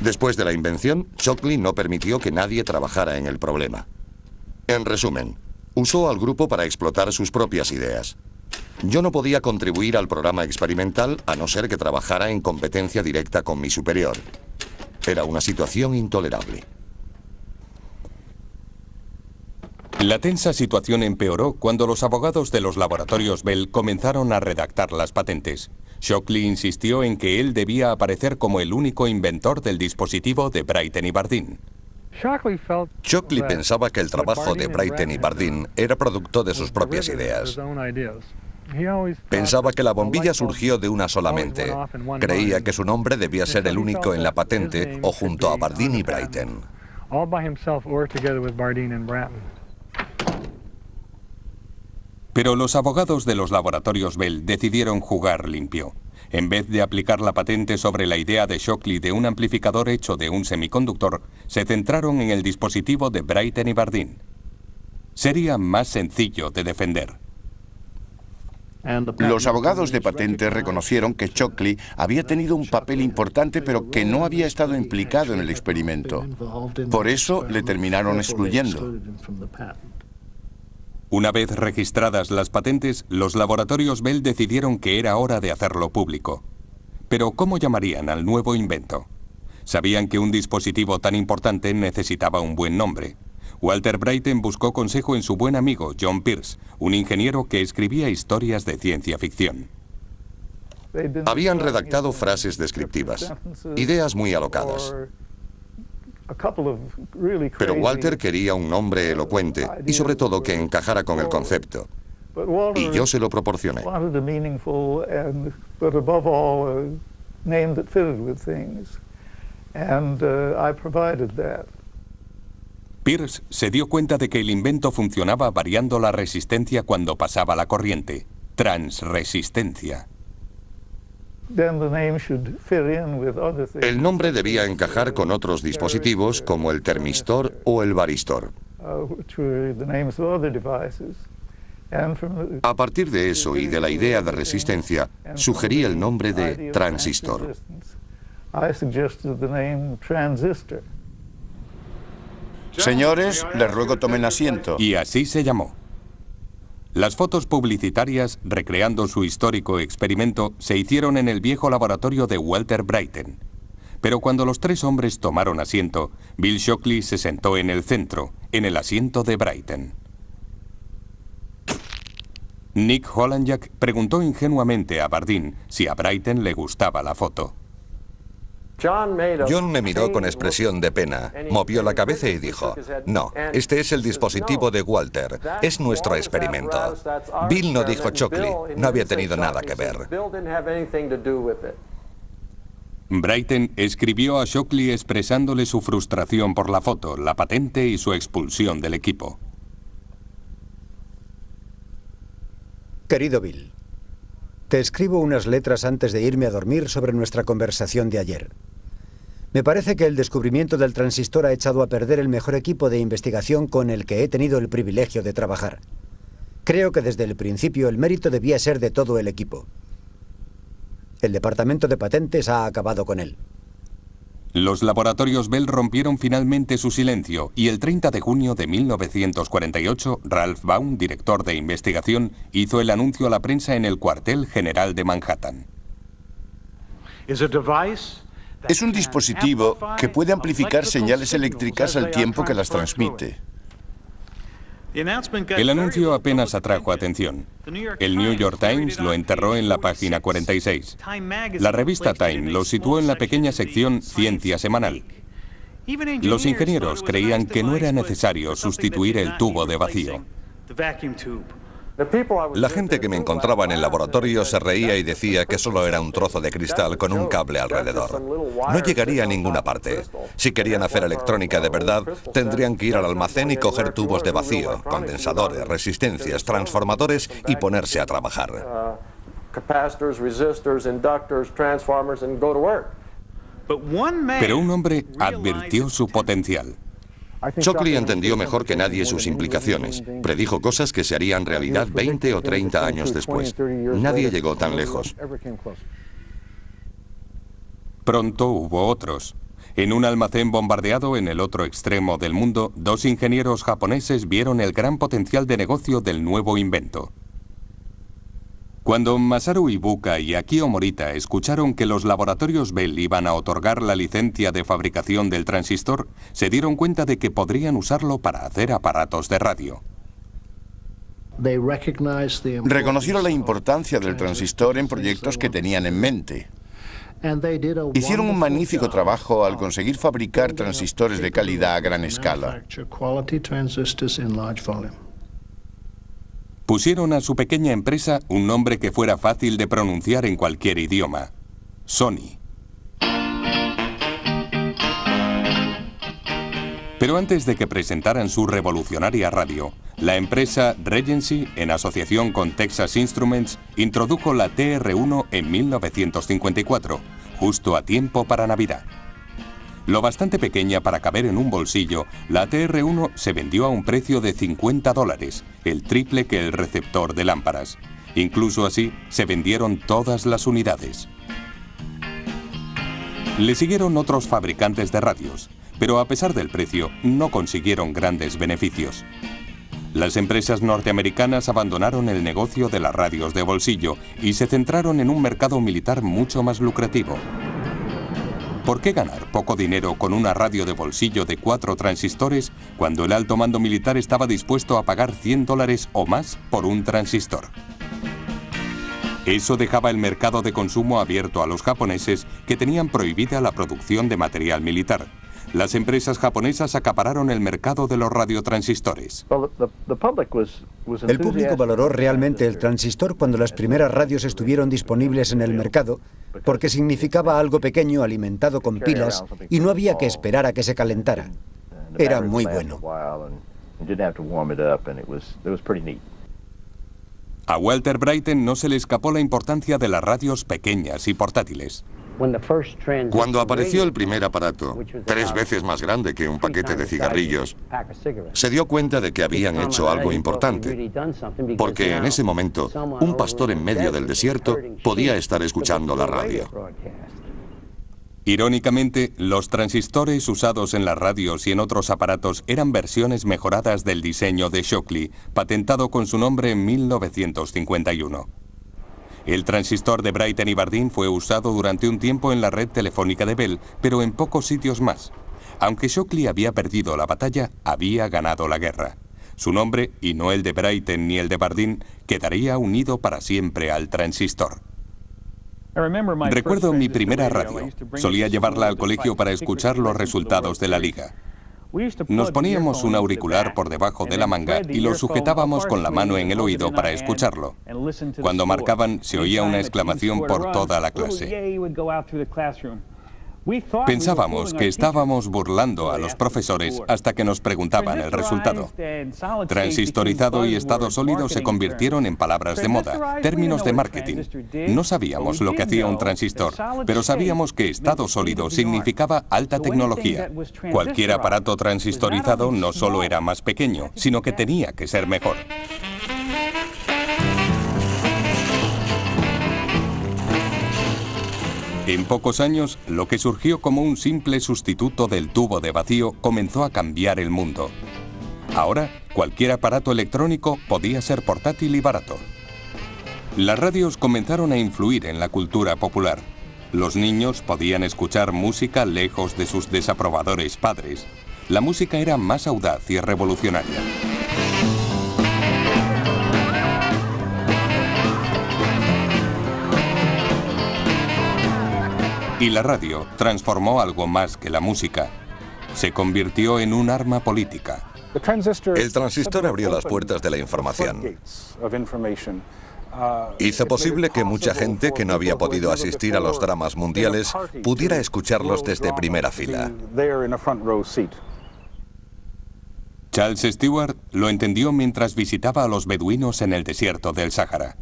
Después de la invención, Shockley no permitió que nadie trabajara en el problema. En resumen, usó al grupo para explotar sus propias ideas. Yo no podía contribuir al programa experimental a no ser que trabajara en competencia directa con mi superior. Era una situación intolerable. La tensa situación empeoró cuando los abogados de los Laboratorios Bell comenzaron a redactar las patentes. Shockley insistió en que él debía aparecer como el único inventor del dispositivo de Brattain y Bardeen. Shockley pensaba que el trabajo de Brattain y Bardeen era producto de sus propias ideas. Pensaba que la bombilla surgió de una sola mente. Creía que su nombre debía ser el único en la patente o junto a Bardeen y Brattain. Pero los abogados de los Laboratorios Bell decidieron jugar limpio. En vez de aplicar la patente sobre la idea de Shockley de un amplificador hecho de un semiconductor, se centraron en el dispositivo de Brattain y Bardeen. Sería más sencillo de defender. Los abogados de patente reconocieron que Shockley había tenido un papel importante, pero que no había estado implicado en el experimento. Por eso le terminaron excluyendo. Una vez registradas las patentes, los Laboratorios Bell decidieron que era hora de hacerlo público. Pero ¿cómo llamarían al nuevo invento? Sabían que un dispositivo tan importante necesitaba un buen nombre. Walter Brattain buscó consejo en su buen amigo John Pierce, un ingeniero que escribía historias de ciencia ficción. Habían redactado frases descriptivas, ideas muy alocadas. Pero Walter quería un nombre elocuente y sobre todo que encajara con el concepto. Y yo se lo proporcioné. Pierce se dio cuenta de que el invento funcionaba variando la resistencia cuando pasaba la corriente. Transresistencia. El nombre debía encajar con otros dispositivos como el termistor o el varistor. A partir de eso y de la idea de resistencia, sugerí el nombre de transistor. Señores, les ruego tomen asiento. Y así se llamó. Las fotos publicitarias, recreando su histórico experimento, se hicieron en el viejo laboratorio de Walter Brattain. Pero cuando los tres hombres tomaron asiento, Bill Shockley se sentó en el centro, en el asiento de Brattain. Nick Hollanjak preguntó ingenuamente a Bardeen si a Brattain le gustaba la foto. John me miró con expresión de pena, movió la cabeza y dijo, no, este es el dispositivo de Walter, es nuestro experimento. Bill no dijo Shockley, no había tenido nada que ver. Brattain escribió a Shockley expresándole su frustración por la foto, la patente y su expulsión del equipo. Querido Bill, te escribo unas letras antes de irme a dormir sobre nuestra conversación de ayer. Me parece que el descubrimiento del transistor ha echado a perder el mejor equipo de investigación con el que he tenido el privilegio de trabajar. Creo que desde el principio el mérito debía ser de todo el equipo. El departamento de patentes ha acabado con él. Los laboratorios Bell rompieron finalmente su silencio y el 30 de junio de 1948, Ralph Baum, director de investigación, hizo el anuncio a la prensa en el cuartel general de Manhattan. Es un dispositivo que puede amplificar señales eléctricas al tiempo que las transmite. El anuncio apenas atrajo atención. El New York Times lo enterró en la página 46. La revista Time lo situó en la pequeña sección Ciencia Semanal. Los ingenieros creían que no era necesario sustituir el tubo de vacío. La gente que me encontraba en el laboratorio se reía y decía que solo era un trozo de cristal con un cable alrededor. No llegaría a ninguna parte. Si querían hacer electrónica de verdad, tendrían que ir al almacén y coger tubos de vacío, condensadores, resistencias, transformadores y ponerse a trabajar. Pero un hombre advirtió su potencial. Shockley entendió mejor que nadie sus implicaciones. Predijo cosas que se harían realidad 20 o 30 años después. Nadie llegó tan lejos. Pronto hubo otros. En un almacén bombardeado en el otro extremo del mundo, dos ingenieros japoneses vieron el gran potencial de negocio del nuevo invento. Cuando Masaru Ibuka y Akio Morita escucharon que los laboratorios Bell iban a otorgar la licencia de fabricación del transistor, se dieron cuenta de que podrían usarlo para hacer aparatos de radio. Reconocieron la importancia del transistor en proyectos que tenían en mente. Hicieron un magnífico trabajo al conseguir fabricar transistores de calidad a gran escala. Pusieron a su pequeña empresa un nombre que fuera fácil de pronunciar en cualquier idioma: Sony. Pero antes de que presentaran su revolucionaria radio, la empresa Regency, en asociación con Texas Instruments, introdujo la TR-1 en 1954, justo a tiempo para Navidad. Lo bastante pequeña para caber en un bolsillo, la TR-1 se vendió a un precio de $50, el triple que el receptor de lámparas. Incluso así, se vendieron todas las unidades. Le siguieron otros fabricantes de radios, pero a pesar del precio, no consiguieron grandes beneficios. Las empresas norteamericanas abandonaron el negocio de las radios de bolsillo y se centraron en un mercado militar mucho más lucrativo. ¿Por qué ganar poco dinero con una radio de bolsillo de 4 transistores cuando el alto mando militar estaba dispuesto a pagar $100 o más por un transistor? Eso dejaba el mercado de consumo abierto a los japoneses, que tenían prohibida la producción de material militar. Las empresas japonesas acapararon el mercado de los radiotransistores. El público valoró realmente el transistor cuando las primeras radios estuvieron disponibles en el mercado, porque significaba algo pequeño alimentado con pilas y no había que esperar a que se calentara. Era muy bueno. A Walter Bryten no se le escapó la importancia de las radios pequeñas y portátiles. Cuando apareció el primer aparato, 3 veces más grande que un paquete de cigarrillos, se dio cuenta de que habían hecho algo importante, porque en ese momento, un pastor en medio del desierto podía estar escuchando la radio. Irónicamente, los transistores usados en las radios y en otros aparatos eran versiones mejoradas del diseño de Shockley, patentado con su nombre en 1951. El transistor de Bryten y Bardeen fue usado durante un tiempo en la red telefónica de Bell, pero en pocos sitios más. Aunque Shockley había perdido la batalla, había ganado la guerra. Su nombre, y no el de Bryten ni el de Bardeen, quedaría unido para siempre al transistor. Recuerdo mi primera radio. Solía llevarla al colegio para escuchar los resultados de la liga. Nos poníamos un auricular por debajo de la manga y lo sujetábamos con la mano en el oído para escucharlo. Cuando marcaban, se oía una exclamación por toda la clase. Pensábamos que estábamos burlando a los profesores hasta que nos preguntaban el resultado. Transistorizado y estado sólido se convirtieron en palabras de moda, términos de marketing. No sabíamos lo que hacía un transistor, pero sabíamos que estado sólido significaba alta tecnología. Cualquier aparato transistorizado no solo era más pequeño, sino que tenía que ser mejor. En pocos años, lo que surgió como un simple sustituto del tubo de vacío comenzó a cambiar el mundo. Ahora, cualquier aparato electrónico podía ser portátil y barato. Las radios comenzaron a influir en la cultura popular. Los niños podían escuchar música lejos de sus desaprobadores padres. La música era más audaz y revolucionaria. Y la radio transformó algo más que la música. Se convirtió en un arma política. El transistor abrió las puertas de la información. Hizo posible que mucha gente que no había podido asistir a los dramas mundiales pudiera escucharlos desde primera fila. Charles Stewart lo entendió mientras visitaba a los beduinos en el desierto del Sáhara.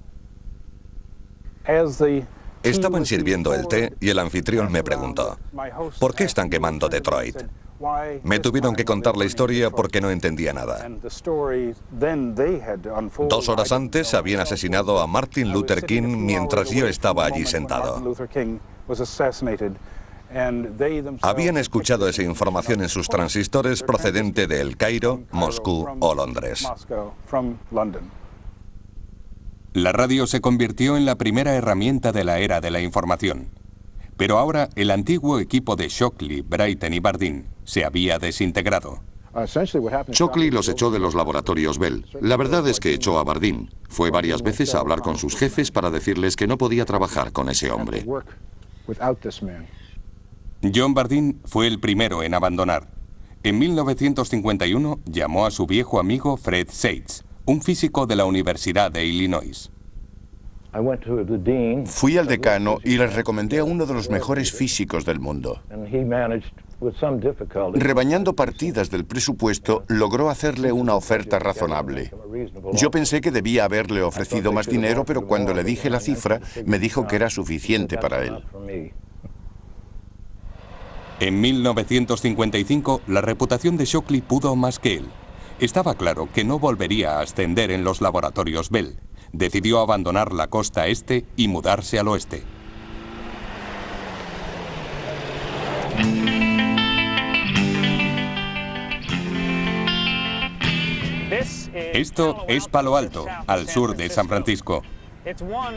Estaban sirviendo el té y el anfitrión me preguntó, ¿por qué están quemando Detroit? Me tuvieron que contar la historia porque no entendía nada. 2 horas antes habían asesinado a Martin Luther King mientras yo estaba allí sentado. Habían escuchado esa información en sus transistores procedente de El Cairo, Moscú o Londres. La radio se convirtió en la primera herramienta de la era de la información. Pero ahora el antiguo equipo de Shockley, Bryten y Bardeen se había desintegrado. Shockley los echó de los laboratorios Bell. La verdad es que echó a Bardeen. Fue varias veces a hablar con sus jefes para decirles que no podía trabajar con ese hombre. John Bardeen fue el primero en abandonar. En 1951 llamó a su viejo amigo Fred Seitz, un físico de la Universidad de Illinois. Fui al decano y les recomendé a uno de los mejores físicos del mundo. Rebañando partidas del presupuesto, logró hacerle una oferta razonable. Yo pensé que debía haberle ofrecido más dinero, pero cuando le dije la cifra, me dijo que era suficiente para él. En 1955, la reputación de Shockley pudo más que él. Estaba claro que no volvería a ascender en los laboratorios Bell. Decidió abandonar la costa este y mudarse al oeste. Esto es Palo Alto, al sur de San Francisco.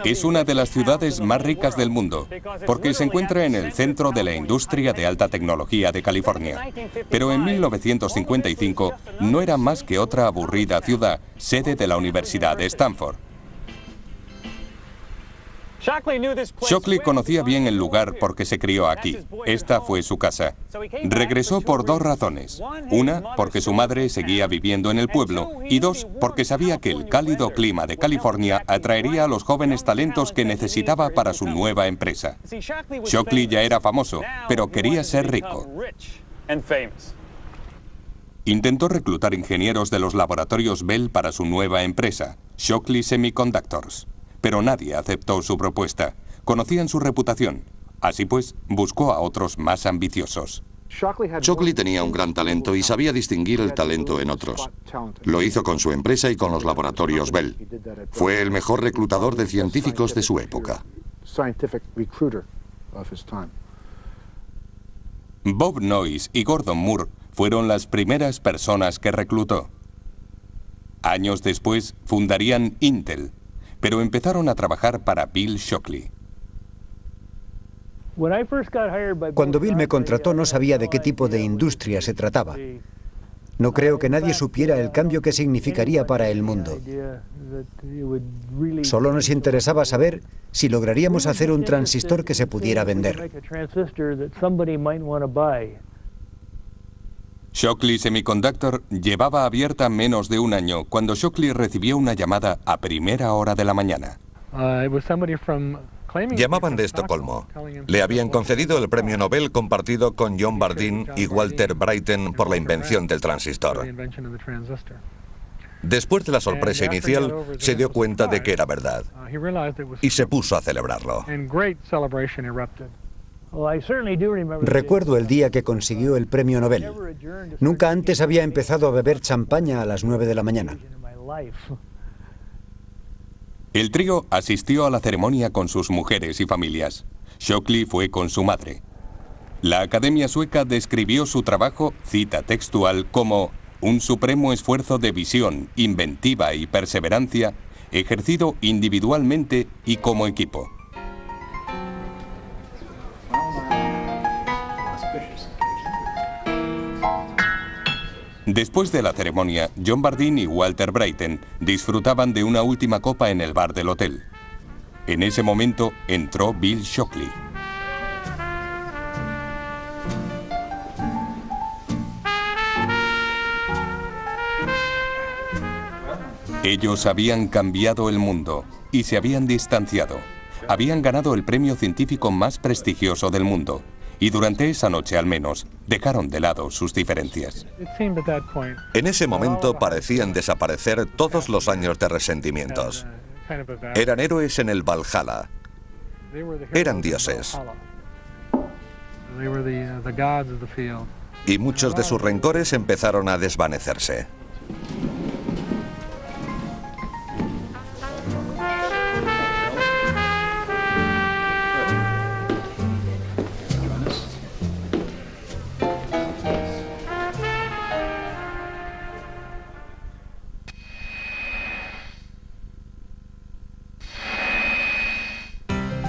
Es una de las ciudades más ricas del mundo, porque se encuentra en el centro de la industria de alta tecnología de California. Pero en 1955 no era más que otra aburrida ciudad, sede de la Universidad de Stanford. Shockley conocía bien el lugar porque se crió aquí. Esta fue su casa. Regresó por dos razones. Una, porque su madre seguía viviendo en el pueblo, y dos, porque sabía que el cálido clima de California atraería a los jóvenes talentos que necesitaba para su nueva empresa. Shockley ya era famoso, pero quería ser rico. Intentó reclutar ingenieros de los laboratorios Bell para su nueva empresa, Shockley Semiconductors. Pero nadie aceptó su propuesta. Conocían su reputación. Así pues, buscó a otros más ambiciosos. Shockley tenía un gran talento y sabía distinguir el talento en otros. Lo hizo con su empresa y con los laboratorios Bell. Fue el mejor reclutador de científicos de su época. Bob Noyce y Gordon Moore fueron las primeras personas que reclutó. Años después fundarían Intel, pero empezaron a trabajar para Bill Shockley. Cuando Bill me contrató no sabía de qué tipo de industria se trataba. No creo que nadie supiera el cambio que significaría para el mundo. Solo nos interesaba saber si lograríamos hacer un transistor que se pudiera vender. Shockley Semiconductor llevaba abierta menos de un año cuando Shockley recibió una llamada a primera hora de la mañana. Llamaban de Estocolmo. Le habían concedido el premio Nobel compartido con John Bardeen y Walter Brattain por la invención del transistor. Después de la sorpresa inicial, se dio cuenta de que era verdad y se puso a celebrarlo. Recuerdo el día que consiguió el premio Nobel. Nunca antes había empezado a beber champaña a las 9 de la mañana. El trío asistió a la ceremonia con sus mujeres y familias. Shockley fue con su madre. La Academia Sueca describió su trabajo, cita textual, como un supremo esfuerzo de visión, inventiva y perseverancia, ejercido individualmente y como equipo. Después de la ceremonia, John Bardeen y Walter Brattain disfrutaban de una última copa en el bar del hotel. En ese momento entró Bill Shockley. Ellos habían cambiado el mundo y se habían distanciado. Habían ganado el premio científico más prestigioso del mundo. Y durante esa noche, al menos, dejaron de lado sus diferencias. En ese momento parecían desaparecer todos los años de resentimientos. Eran héroes en el Valhalla. Eran dioses. Y muchos de sus rencores empezaron a desvanecerse.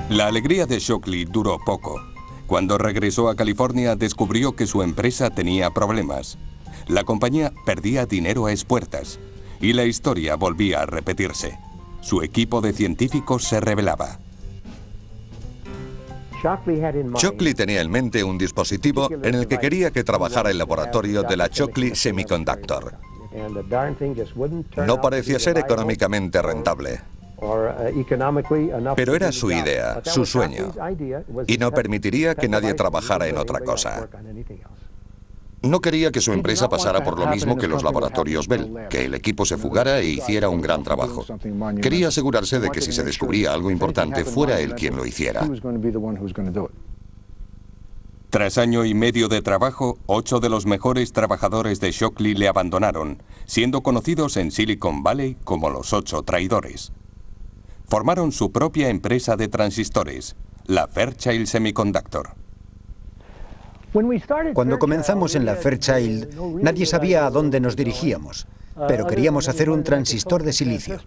La alegría de Shockley duró poco. Cuando regresó a California, descubrió que su empresa tenía problemas. La compañía perdía dinero a espuertas y la historia volvía a repetirse. Su equipo de científicos se rebelaba. Shockley tenía en mente un dispositivo en el que quería que trabajara el laboratorio de la Shockley Semiconductor. No parecía ser económicamente rentable. Pero era su idea, su sueño, y no permitiría que nadie trabajara en otra cosa. No quería que su empresa pasara por lo mismo que los laboratorios Bell, que el equipo se fugara e hiciera un gran trabajo. Quería asegurarse de que si se descubría algo importante, fuera él quien lo hiciera. Tras año y medio de trabajo, 8 de los mejores trabajadores de Shockley le abandonaron, siendo conocidos en Silicon Valley como los 8 traidores. Formaron su propia empresa de transistores, la Fairchild Semiconductor. Cuando comenzamos en la Fairchild, nadie sabía a dónde nos dirigíamos, pero queríamos hacer un transistor de silicio.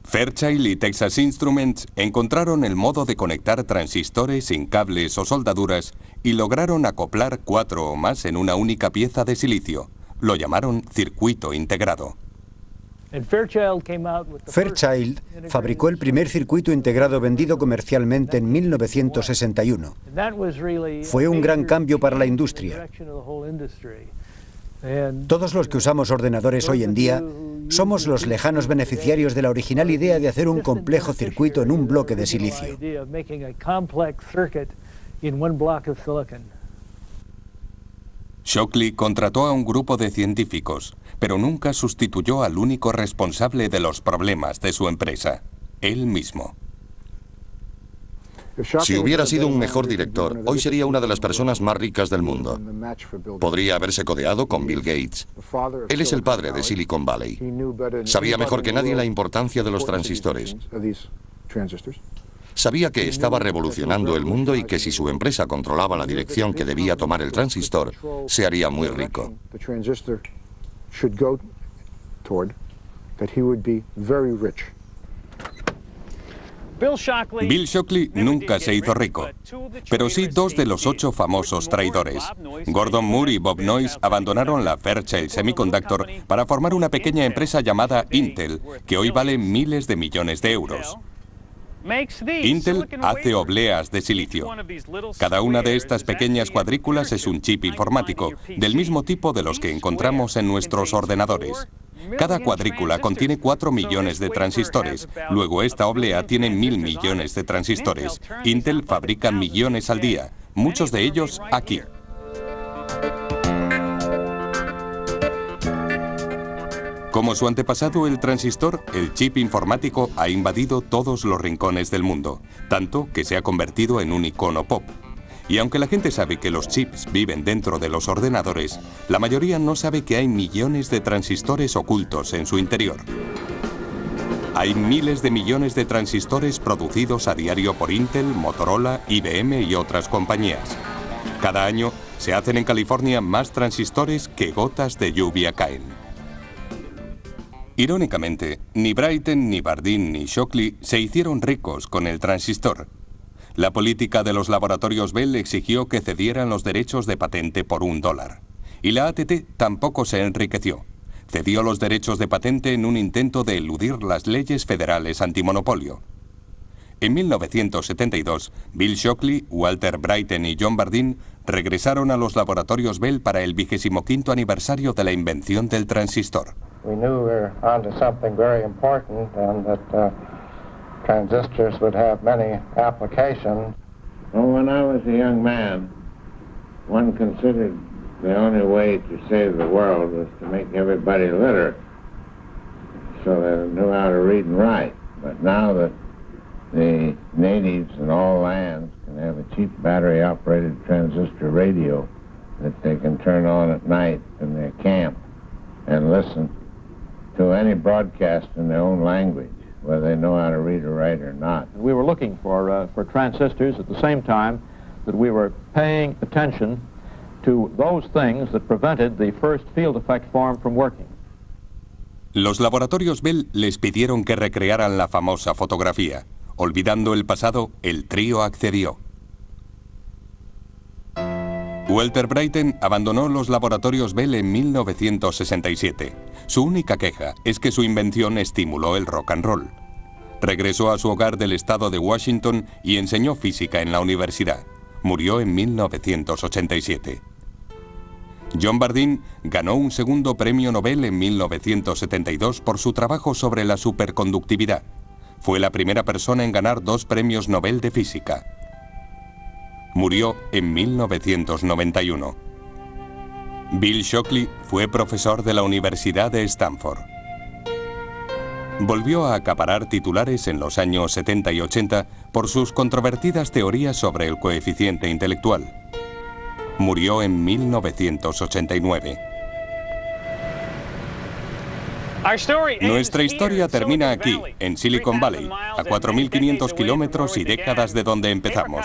Fairchild y Texas Instruments encontraron el modo de conectar transistores sin cables o soldaduras y lograron acoplar 4 o más en una única pieza de silicio. Lo llamaron circuito integrado. Fairchild fabricó el primer circuito integrado vendido comercialmente en 1961. Fue un gran cambio para la industria. Todos los que usamos ordenadores hoy en día somos los lejanos beneficiarios de la original idea de hacer un complejo circuito en un bloque de silicio. Shockley contrató a un grupo de científicos, pero nunca sustituyó al único responsable de los problemas de su empresa, él mismo. Si hubiera sido un mejor director, hoy sería una de las personas más ricas del mundo. Podría haberse codeado con Bill Gates. Él es el padre de Silicon Valley. Sabía mejor que nadie la importancia de los transistores. Sabía que estaba revolucionando el mundo y que si su empresa controlaba la dirección que debía tomar el transistor, se haría muy rico. Bill Shockley nunca se hizo rico, pero sí dos de los 8 famosos traidores. Gordon Moore y Bob Noyce abandonaron la Fairchild Semiconductor para formar una pequeña empresa llamada Intel, que hoy vale miles de millones de euros. Intel hace obleas de silicio. Cada una de estas pequeñas cuadrículas es un chip informático, del mismo tipo de los que encontramos en nuestros ordenadores. Cada cuadrícula contiene 4 millones de transistores. Luego esta oblea tiene 1000 millones de transistores. Intel fabrica millones al día, muchos de ellos aquí. Como su antepasado el transistor, el chip informático ha invadido todos los rincones del mundo, tanto que se ha convertido en un icono pop. Y aunque la gente sabe que los chips viven dentro de los ordenadores, la mayoría no sabe que hay millones de transistores ocultos en su interior. Hay miles de millones de transistores producidos a diario por Intel, Motorola, IBM y otras compañías. Cada año se hacen en California más transistores que gotas de lluvia caen. Irónicamente, ni Brattain, ni Bardeen, ni Shockley se hicieron ricos con el transistor. La política de los laboratorios Bell exigió que cedieran los derechos de patente por $1. Y la AT&T tampoco se enriqueció. Cedió los derechos de patente en un intento de eludir las leyes federales antimonopolio. En 1972, Bill Shockley, Walter Brattain y John Bardeen regresaron a los laboratorios Bell para el 25º aniversario de la invención del transistor. We knew we were onto something very important and that transistors would have many applications. Well, when I was a young man, one considered the only way to save the world was to make everybody literate so they knew how to read and write. But now that the natives in all lands can have a cheap battery-operated transistor radio that they can turn on at night in their camp and listen to any broadcast in their own language, whether they know how to read or write or not. We were looking for transistors at the same time that we were paying attention to those things that prevented the first field effect form from working. Los laboratorios Bell les pidieron que recrearan la famosa fotografía. Olvidando el pasado, el trío accedió. Walter Brattain abandonó los laboratorios Bell en 1967. Su única queja es que su invención estimuló el rock and roll. Regresó a su hogar del estado de Washington y enseñó física en la universidad. Murió en 1987. John Bardeen ganó un segundo premio Nobel en 1972 por su trabajo sobre la superconductividad. Fue la primera persona en ganar 2 premios Nobel de física. Murió en 1991. Bill Shockley fue profesor de la Universidad de Stanford. Volvió a acaparar titulares en los años 70 y 80 por sus controvertidas teorías sobre el coeficiente intelectual. Murió en 1989. Nuestra historia termina aquí, en Silicon Valley, a 4.500 kilómetros y décadas de donde empezamos.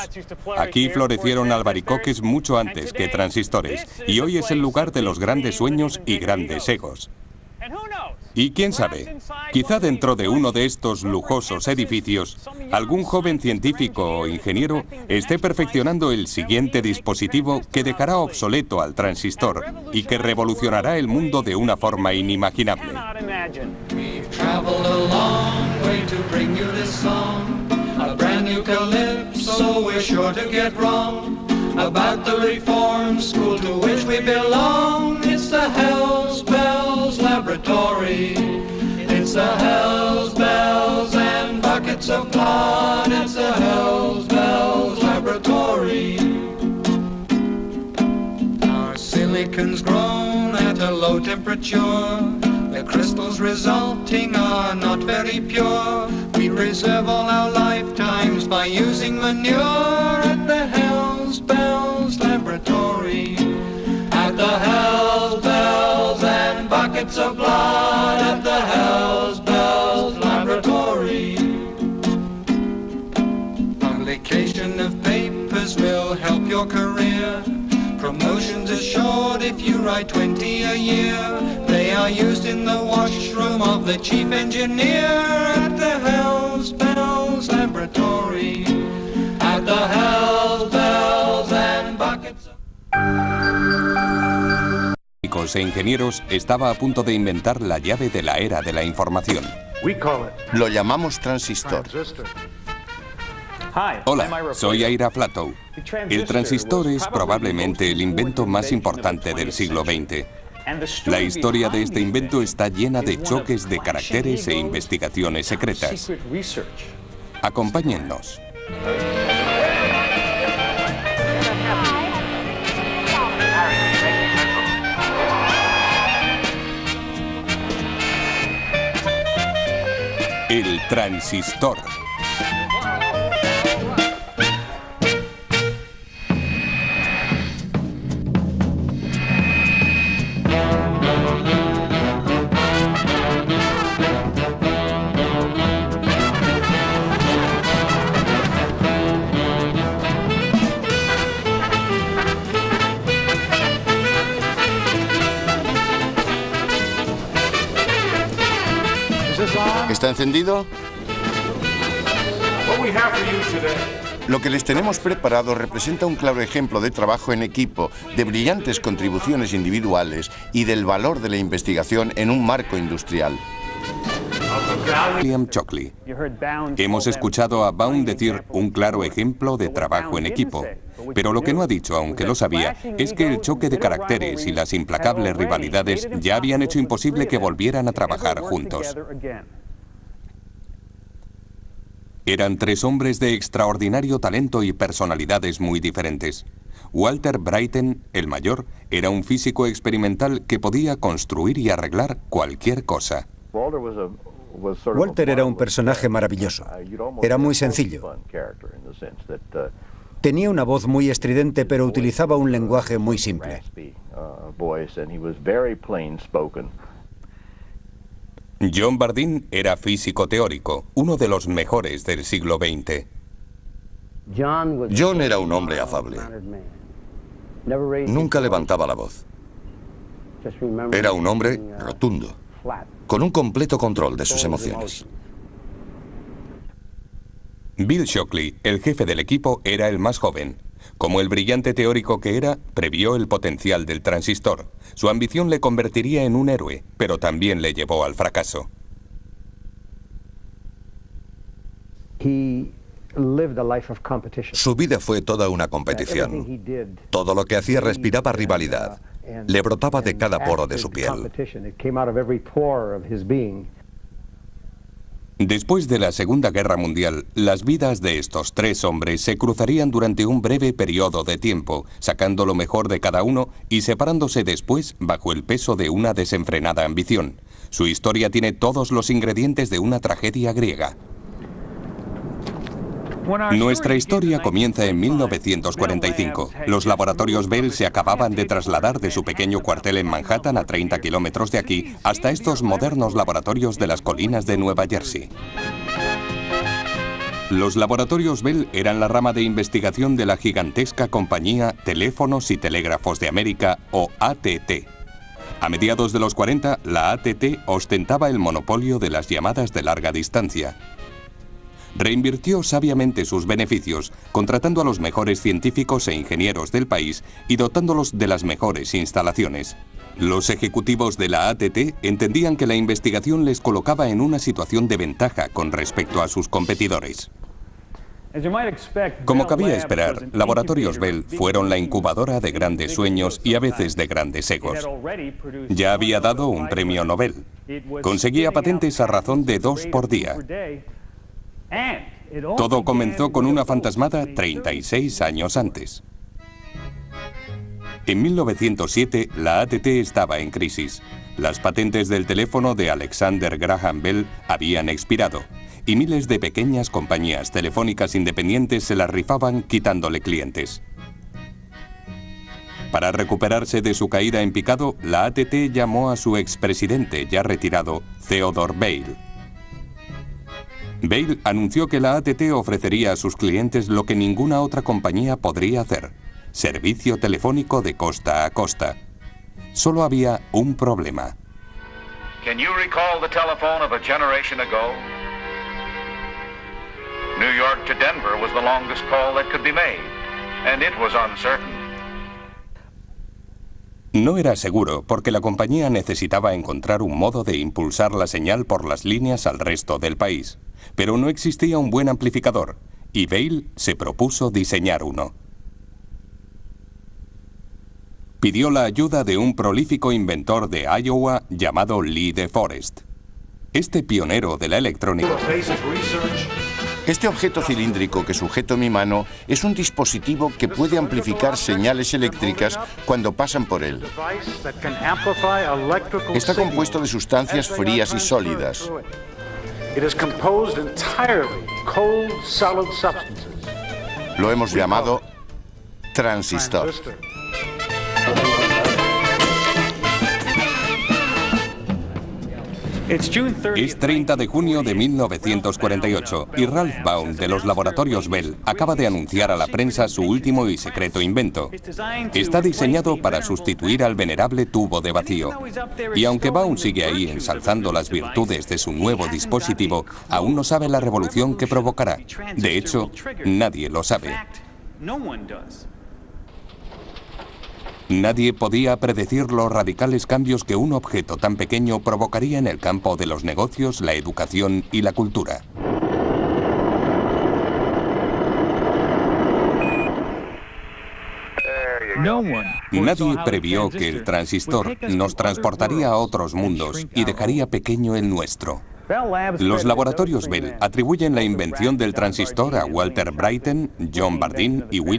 Aquí florecieron albaricoques mucho antes que transistores, y hoy es el lugar de los grandes sueños y grandes egos. Y quién sabe, quizá dentro de uno de estos lujosos edificios, algún joven científico o ingeniero esté perfeccionando el siguiente dispositivo que dejará obsoleto al transistor y que revolucionará el mundo de una forma inimaginable. traveled a long way to bring you this song. A brand new calypso we're sure to get wrong. About the reform school to which we belong. It's the Hells Bells Laboratory. It's the Hells Bells and buckets of blood. It's the Hells Bells Laboratory. Our silicon's grown at a low temperature. The crystals resulting are not very pure. We preserve all our lifetimes by using manure at the Hells Bells Laboratory. At the Hells Bells and buckets of blood. At the Hells Bells Laboratory. Publication of papers will help your career. Promotions assured if you write 20 a year. They are used in the washroom of the chief engineer. At the Hells Bells Laboratory. At the Hells Bells and buckets of... E ingenieros estaba a punto de inventar la llave de la era de la información. Lo llamamos transistor. Hola, soy Ira Flatow. El transistor es probablemente el invento más importante del siglo XX. La historia de este invento está llena de choques de caracteres e investigaciones secretas. Acompáñennos. El transistor. ¿Está encendido? Lo que les tenemos preparado representa un claro ejemplo de trabajo en equipo, de brillantes contribuciones individuales y del valor de la investigación en un marco industrial. William Shockley. Hemos escuchado a Baum decir un claro ejemplo de trabajo en equipo. Pero lo que no ha dicho, aunque lo sabía, es que el choque de caracteres y las implacables rivalidades ya habían hecho imposible que volvieran a trabajar juntos. Eran tres hombres de extraordinario talento y personalidades muy diferentes. Walter Bryton, el mayor, era un físico experimental que podía construir y arreglar cualquier cosa. Walter era un personaje maravilloso. Era muy sencillo. Tenía una voz muy estridente, pero utilizaba un lenguaje muy simple. John Bardeen era físico teórico, uno de los mejores del siglo XX. John era un hombre afable. Nunca levantaba la voz. Era un hombre rotundo, con un completo control de sus emociones. Bill Shockley, el jefe del equipo, era el más joven. Como el brillante teórico que era, previó el potencial del transistor. Su ambición le convertiría en un héroe, pero también le llevó al fracaso. Su vida fue toda una competición. Todo lo que hacía respiraba rivalidad. Le brotaba de cada poro de su piel. Después de la Segunda Guerra Mundial, las vidas de estos tres hombres se cruzarían durante un breve periodo de tiempo, sacando lo mejor de cada uno y separándose después bajo el peso de una desenfrenada ambición. Su historia tiene todos los ingredientes de una tragedia griega. Nuestra historia comienza en 1945. Los laboratorios Bell se acababan de trasladar de su pequeño cuartel en Manhattan, a 30 kilómetros de aquí, hasta estos modernos laboratorios de las colinas de Nueva Jersey. Los laboratorios Bell eran la rama de investigación de la gigantesca compañía Teléfonos y Telégrafos de América, o AT&T. A mediados de los 40, la AT&T ostentaba el monopolio de las llamadas de larga distancia. Reinvirtió sabiamente sus beneficios, contratando a los mejores científicos e ingenieros del país y dotándolos de las mejores instalaciones. Los ejecutivos de la ATT entendían que la investigación les colocaba en una situación de ventaja con respecto a sus competidores. Como cabía esperar, Laboratorios Bell fueron la incubadora de grandes sueños y a veces de grandes egos. Ya había dado un premio Nobel. Conseguía patentes a razón de 2 por día. Todo comenzó con una fantasmada 36 años antes. En 1907, la ATT estaba en crisis. Las patentes del teléfono de Alexander Graham Bell habían expirado y miles de pequeñas compañías telefónicas independientes se las rifaban quitándole clientes. Para recuperarse de su caída en picado, la ATT llamó a su expresidente, ya retirado, Theodore Vail. Vail anunció que la ATT ofrecería a sus clientes lo que ninguna otra compañía podría hacer: servicio telefónico de costa a costa. Solo había un problema. Can you recall the telephone of a generation ago? New York to Denver was the longest call that could be made, and it was uncertain. No era seguro porque la compañía necesitaba encontrar un modo de impulsar la señal por las líneas al resto del país. Pero no existía un buen amplificador, y Vail se propuso diseñar uno. Pidió la ayuda de un prolífico inventor de Iowa llamado Lee De Forest. Este pionero de la electrónica... Este objeto cilíndrico que sujeto en mi mano es un dispositivo que puede amplificar señales eléctricas cuando pasan por él. Está compuesto de sustancias frías y sólidas. Lo hemos llamado transistor. Es 30 de junio de 1948 y Ralph Baum de los Laboratorios Bell acaba de anunciar a la prensa su último y secreto invento. Está diseñado para sustituir al venerable tubo de vacío. Y aunque Baum sigue ahí ensalzando las virtudes de su nuevo dispositivo, aún no sabe la revolución que provocará. De hecho, nadie lo sabe. Nadie podía predecir los radicales cambios que un objeto tan pequeño provocaría en el campo de los negocios, la educación y la cultura. Nadie previó que el transistor nos transportaría a otros mundos y dejaría pequeño el nuestro. Los laboratorios Bell atribuyen la invención del transistor a Walter Brattain, John Bardeen y William